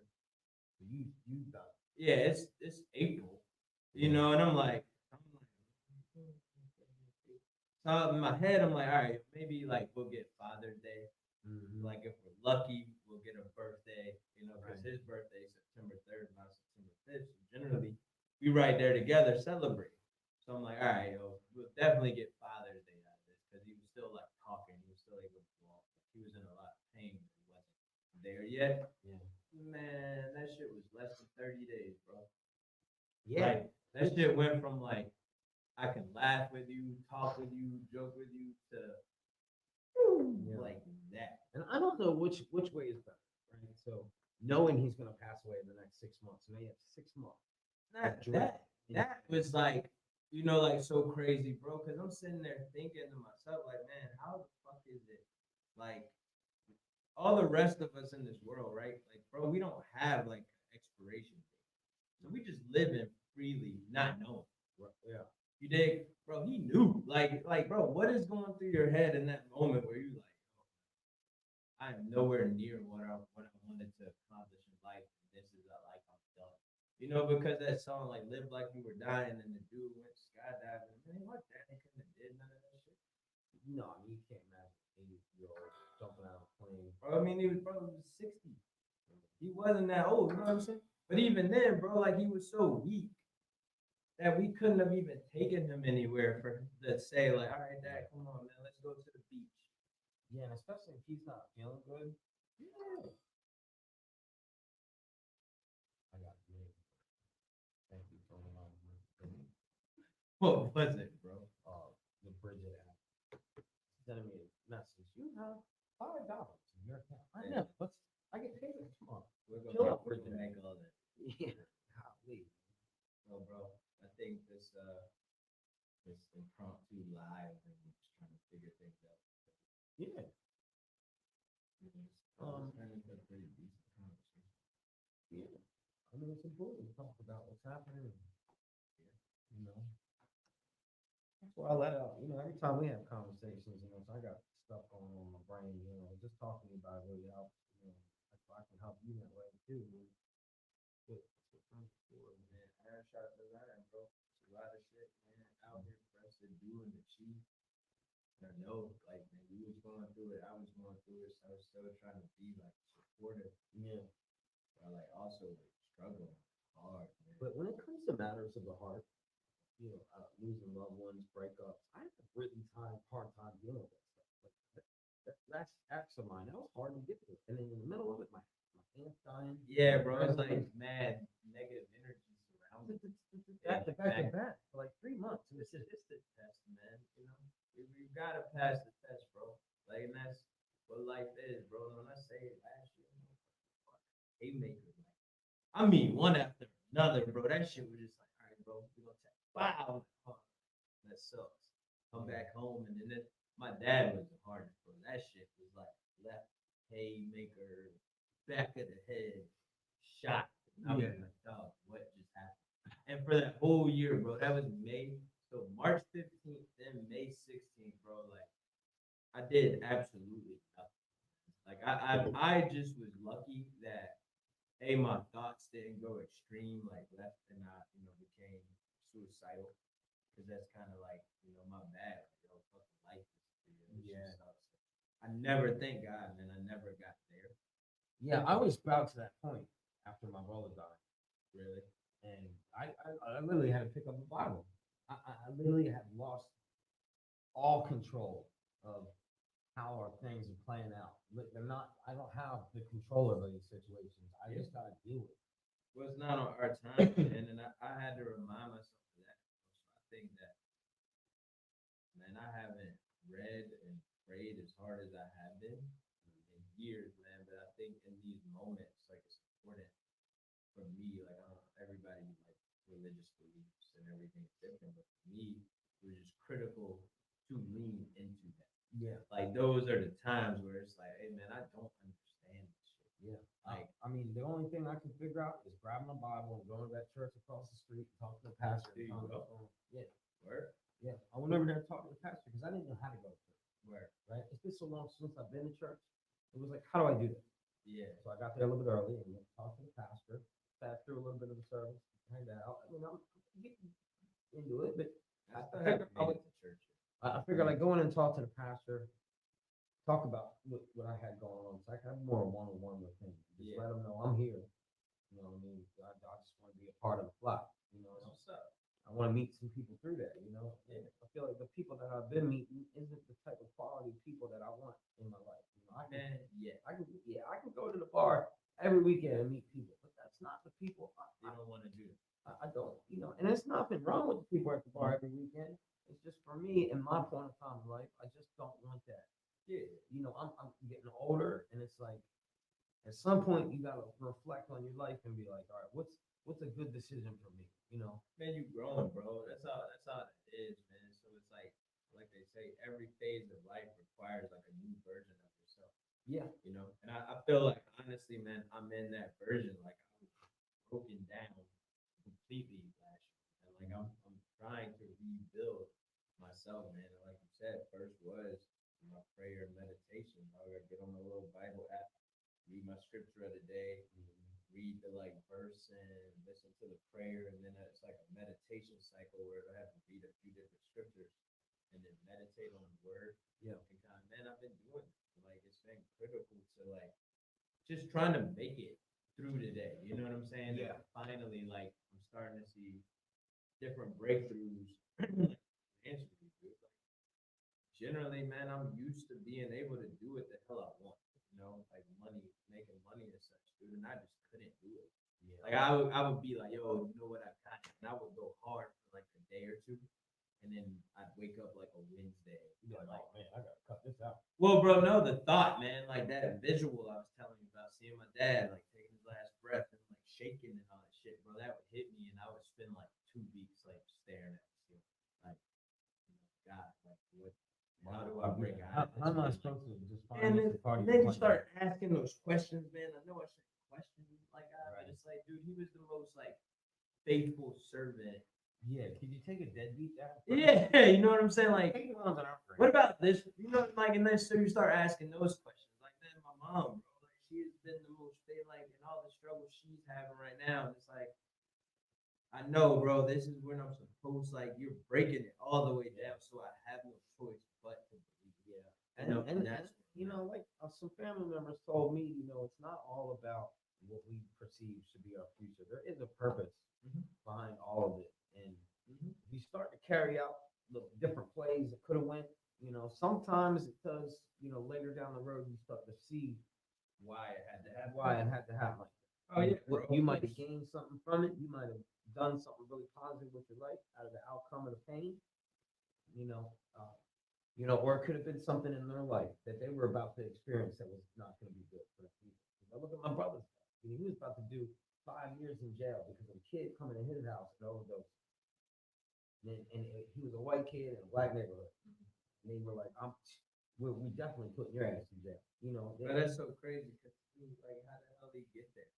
Speaker 5: You got
Speaker 3: Yeah, it's April, you know, and I'm like, so in my head, I'm like, all right, maybe like we'll get Father's Day. Like if we're lucky, we'll get a birthday, you know, because his birthday is September 3rd, not September 5th. So generally, we right there together celebrate. So I'm like, all right, yo, we'll definitely get Father's Day out of this because he was still like talking, he was still able to walk. He was in a lot of pain, but he wasn't there yet.
Speaker 5: Yeah.
Speaker 3: Man, that shit was less than 30 days, bro.
Speaker 5: Yeah.
Speaker 3: Like, that shit went from like I can laugh with you, talk with you, joke with you to like that.
Speaker 5: And I don't know which way is better, right? So knowing he's gonna pass away in the next 6 months, so now you have 6 months.
Speaker 3: That was like, you know, like so crazy, bro. Cause I'm sitting there thinking to myself, like, man, how the fuck is it? Like, all the rest of us in this world, right? Like, bro, we don't have like expiration date. So we just living freely, not knowing.
Speaker 5: Yeah.
Speaker 3: You dig? Bro, he knew. Like, bro, what is going through your head in that moment where you like, I am nowhere near what I wanted to accomplish in life. And this is a life I'm done. You know, because that song like "Live Like You Were Dying" and the dude went skydiving. Man, what daddy couldn't have did none of that shit.
Speaker 5: No, I mean you can't imagine 80-year-old jumping out of a plane.
Speaker 3: Bro, I mean, he was 60. He wasn't that old. You know what I'm saying? But even then, bro, like he was so weak that we couldn't have even taken him anywhere for to say like, all right, Dad, come on, man, let's go to the beach.
Speaker 5: Yeah, and especially if he's not feeling good.
Speaker 3: Yeah.
Speaker 5: I got you. Thank you for
Speaker 3: What was it, bro?
Speaker 5: the Bridget app. Sending me a message. You have $5 in your account. I know. I get paid this month.
Speaker 3: We're
Speaker 5: Chill
Speaker 3: gonna
Speaker 5: out,
Speaker 3: make
Speaker 5: Bridget.
Speaker 3: make all that.
Speaker 5: Yeah. Golly.
Speaker 3: No, bro. I think this impromptu live and just trying to figure things out.
Speaker 5: Yeah.
Speaker 3: Turned into a pretty decent conversation.
Speaker 5: Yeah. I mean, it's important to talk about what's happening. You know. That's why I let out. You know, every time we have conversations, you know, so I got stuff going on in my brain. You know, just talking about it really helps. You know, if I can help you that way too. But
Speaker 3: Man, iron sharpens iron, bro. It's a lot of shit, man, out here for us to do and achieve. And I know, like, man, we was going through it. I was going through it. So I was still trying to be like supportive,
Speaker 5: yeah.
Speaker 3: but like also like struggling hard, man.
Speaker 5: But when it comes to matters of the heart, losing loved ones, breakups. I have a really hard time dealing with that stuff. Like that's of mine. That was hard to get through. And then in the middle of it, my aunt's dying.
Speaker 3: Yeah, bro, it's like mad negative energy surrounding it.
Speaker 5: Back to back for like 3 months. And
Speaker 3: It's the test, man. You know, you gotta pass the test, bro. Like, and that's what life is, bro. When I say it last year, haymaker. I mean, one after another, bro. That shit was just like, all right, bro, we gonna take wow. That sucks. Come back home, and then my dad was the hardest, bro. That shit was like left haymaker, back of the head, shot. And I was like, dog, what just happened? And for that whole year, bro, that was May. So March 15th, then May 16th, bro. Like, I did absolutely nothing. Like, I just was lucky that my thoughts didn't go extreme, like left, and I, became suicidal. Because that's kind of like, my bad. Like, fucking life is
Speaker 5: Yeah.
Speaker 3: I never thank God, man. I never got there.
Speaker 5: Yeah, I was about to that point after my brother died.
Speaker 3: Really.
Speaker 5: And I literally had to pick up the Bible. I literally had lost all control of how our things are playing out. They're not. I don't have the control over these situations. I just gotta deal with it.
Speaker 3: Well, it's not on our time, man, and I had to remind myself of that. So I think that, man, I haven't read and prayed as hard as I have been in years, man. But I think in these moments, like, it's important for me. Like, I don't know, everybody like religious beliefs and everything's different, but for me, it was just critical to lean into that.
Speaker 5: Yeah.
Speaker 3: Like, those are the times where it's like, hey, man, I don't understand this shit.
Speaker 5: Yeah.
Speaker 3: Like,
Speaker 5: I mean, the only thing I can figure out is grabbing a Bible and going to that church across the street, talking to the pastor.
Speaker 3: There you
Speaker 5: and
Speaker 3: go.
Speaker 5: talking to him. Yeah.
Speaker 3: word,
Speaker 5: Yeah. I went over there talking to the pastor because I didn't know how to go to church.
Speaker 3: word,
Speaker 5: Right. It's been so long since I've been to church. It was like, how do I do that?
Speaker 3: yeah.
Speaker 5: So I got there a little bit early and talked to the pastor, sat through a little bit of the service, hanged out. I mean, I'm getting into it, but
Speaker 3: I still
Speaker 5: figured
Speaker 3: haven't
Speaker 5: I
Speaker 3: made
Speaker 5: would-
Speaker 3: it to church.
Speaker 5: I figured like go in and talk to the pastor, talk about what I had going on. So I could have more one-on-one with him. Just
Speaker 3: Yeah.
Speaker 5: let him know I'm here. You know what I mean? I just want to be a part of the flock. You know,
Speaker 3: What's up?
Speaker 5: I want to meet some people through that. You know,
Speaker 3: Yeah.
Speaker 5: I feel like the people that I've been meeting isn't the type of quality people that I want in my life. You know,
Speaker 3: Man, yeah.
Speaker 5: I can go to the bar every weekend and meet people, but that's not the people
Speaker 3: You don't want to do it.
Speaker 5: I don't, you know, and there's nothing wrong with the people at the bar every weekend. It's just for me, in my point of time in life, I just don't want that.
Speaker 3: Yeah.
Speaker 5: You know, I'm getting older, and it's like, at some point, you gotta reflect on your life and be like, all right, what's a good decision for me? You know?
Speaker 3: Man, you growing, bro. That's all it is, man. So it's like they say, every phase of life requires like a new version of yourself.
Speaker 5: Yeah.
Speaker 3: You know, and I feel like, honestly, man, I'm in that version. Like, I was broken down completely last year. And like, I'm trying to rebuild myself, man. And like you said, first was my prayer and meditation. I gotta get on my little Bible app, read my scripture of the day, read the like verse and listen to the prayer, and then it's like a meditation cycle where I have to read a few different scriptures and then meditate on the word.
Speaker 5: Yeah.
Speaker 3: And kind of, man, I've been doing it. Like, it's been critical to like just trying to make it through the day. You know what I'm saying?
Speaker 5: Yeah.
Speaker 3: And finally, like, I'm starting to see different breakthroughs. Like, answer these, dude. Like, generally, man, I'm used to being able to do what the hell I want. You know, like making money and such, dude, and I just couldn't do it.
Speaker 5: Yeah.
Speaker 3: Like, I would be like, yo, you know what, I got it. And I would go hard for like a day or two, and then I'd wake up like a Wednesday.
Speaker 5: You're like, oh man, I gotta cut this out.
Speaker 3: Well, bro, no, the thought, man, like that visual I was telling you about, seeing my dad like taking his last breath and like shaking and all that shit, bro, that would hit me, and I would spend like 2 weeks like staring at the ceiling, like, God, like, what? How do I bring God?
Speaker 5: How am I supposed to just find
Speaker 3: And
Speaker 5: this party?
Speaker 3: then you start asking those questions, man. I know I shouldn't question like God,
Speaker 5: Right.
Speaker 3: but it's like, dude, he was the most like faithful servant.
Speaker 5: Yeah, could you take a deadbeat down?
Speaker 3: Yeah, you know what I'm saying? Like,
Speaker 5: Take the ones that aren't great.
Speaker 3: what about this? You know, like, and then so you start asking those questions. Like, man, my mom, bro, like, she has been the most, like, in all the struggles she's having right now. And it's like, I know, bro, this is when I'm supposed, like, you're breaking it all the way down. So I have no choice but to believe. Yeah.
Speaker 5: And you know, like some family members told me, you know, it's not all about what we perceive should be our future. There is a purpose
Speaker 3: Mhm.
Speaker 5: behind all of it, and You start to carry out the different plays that could have went, sometimes it does, later down the road, you start to see
Speaker 3: Why it had to happen.
Speaker 5: why it had to happen like that.
Speaker 3: Oh, yeah,
Speaker 5: What-
Speaker 3: bro.
Speaker 5: You might have gained something from it, you might have done something really positive with your life out of the outcome of the pain, you know, uh, or it could have been something in their life that they were about to experience that was not gonna be good for them either. 'Cause I look at my brother's, he was about to do 5 years in jail because of a kid coming to his house and overdosed. He was a white kid in a black neighborhood. And they were like, we definitely putting your ass in jail,
Speaker 3: But that's so crazy, cause like, how the hell did he get there?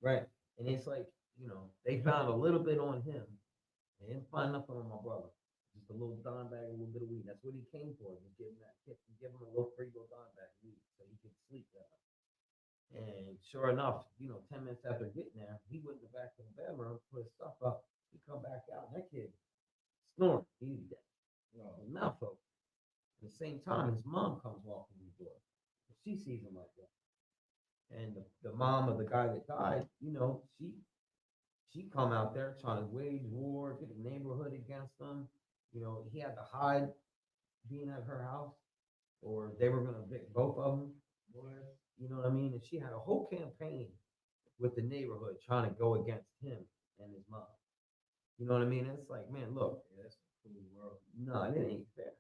Speaker 5: Right. And it's like, they found a little bit on him. They didn't find nothing on my brother. Just a little dime bag, a little bit of weed. That's what he came for. Just give him a little free little dime bag of weed so he could sleep that night. And sure enough, 10 minutes after getting there, he went to the back of the bedroom, put his stuff up. He come back out, and that kid snoring. He was dead. His mouth open. At the same time, his mom comes walking in the door. She sees him like that. And the mom of the guy that died, she come out there trying to wage war, get the neighborhood against him. He had to hide being at her house, or they were gonna evict both of them. You know what I mean? And she had a whole campaign with the neighborhood trying to go against him and his mom. You know what I mean? It's like, man, look,
Speaker 3: That's a cool world.
Speaker 5: no, it ain't fair.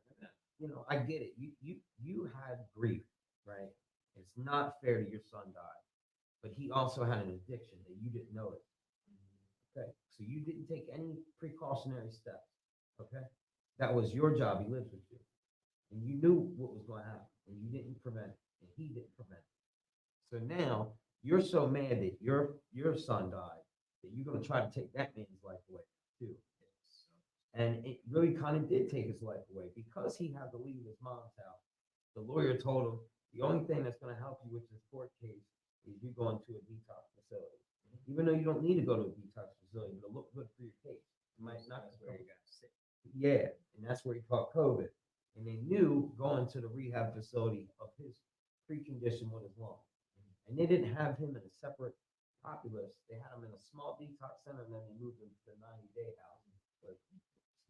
Speaker 5: I get it. You had grief, right? It's not fair to your son died, but he also had an addiction that you didn't know it. Okay, so you didn't take any precautionary steps. Okay, that was your job. He lives with you, and you knew what was going to happen, and you didn't prevent it, and he didn't prevent it. So now you're so mad that your son died that you're going to try to take that man's life away too. And it really kind of did take his life away because he had to leave his mom's house. The lawyer told him the only thing that's going to help you with this court case is you go into a detox facility. Even though you don't need to go to a detox facility, it'll look good for your case. It might not.
Speaker 3: That's where he got sick.
Speaker 5: Yeah, and that's where he caught COVID. And they knew going to the rehab facility of his precondition with his lung. And they didn't have him in a separate populace. They had him in a small detox center, and then they moved him to the 90-day house, like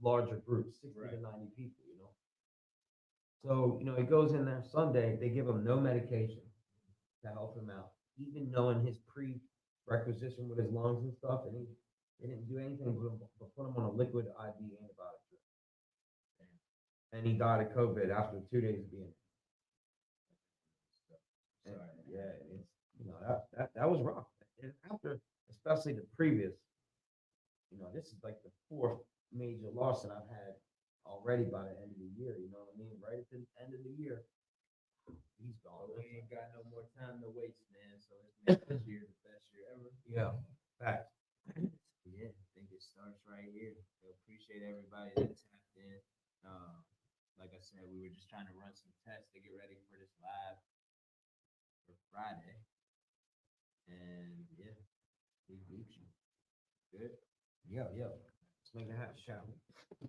Speaker 5: larger groups, 60 to 90 people, So, he goes in there Sunday, they give him no medication to help him out, even knowing his prerequisition with his lungs and stuff, and they didn't do anything but put him on a liquid IV antibiotic drip. And he died of COVID after 2 days of being there. And, yeah, it's, that was rough. And after, especially the previous, this is like the 4th major loss that I've had already by the end of the year, you know what I mean? Right at the end of the year, he's gone.
Speaker 3: We ain't got no more time to waste, man, so let's make this year the best year ever.
Speaker 5: Yeah, facts.
Speaker 3: Yeah, I think it starts right here. I appreciate everybody that tapped in. Like I said, we were just trying to run some tests to get ready for this live for Friday. And yeah, we Gucci. Good.
Speaker 5: Yeah. Let's make it happen, shall we?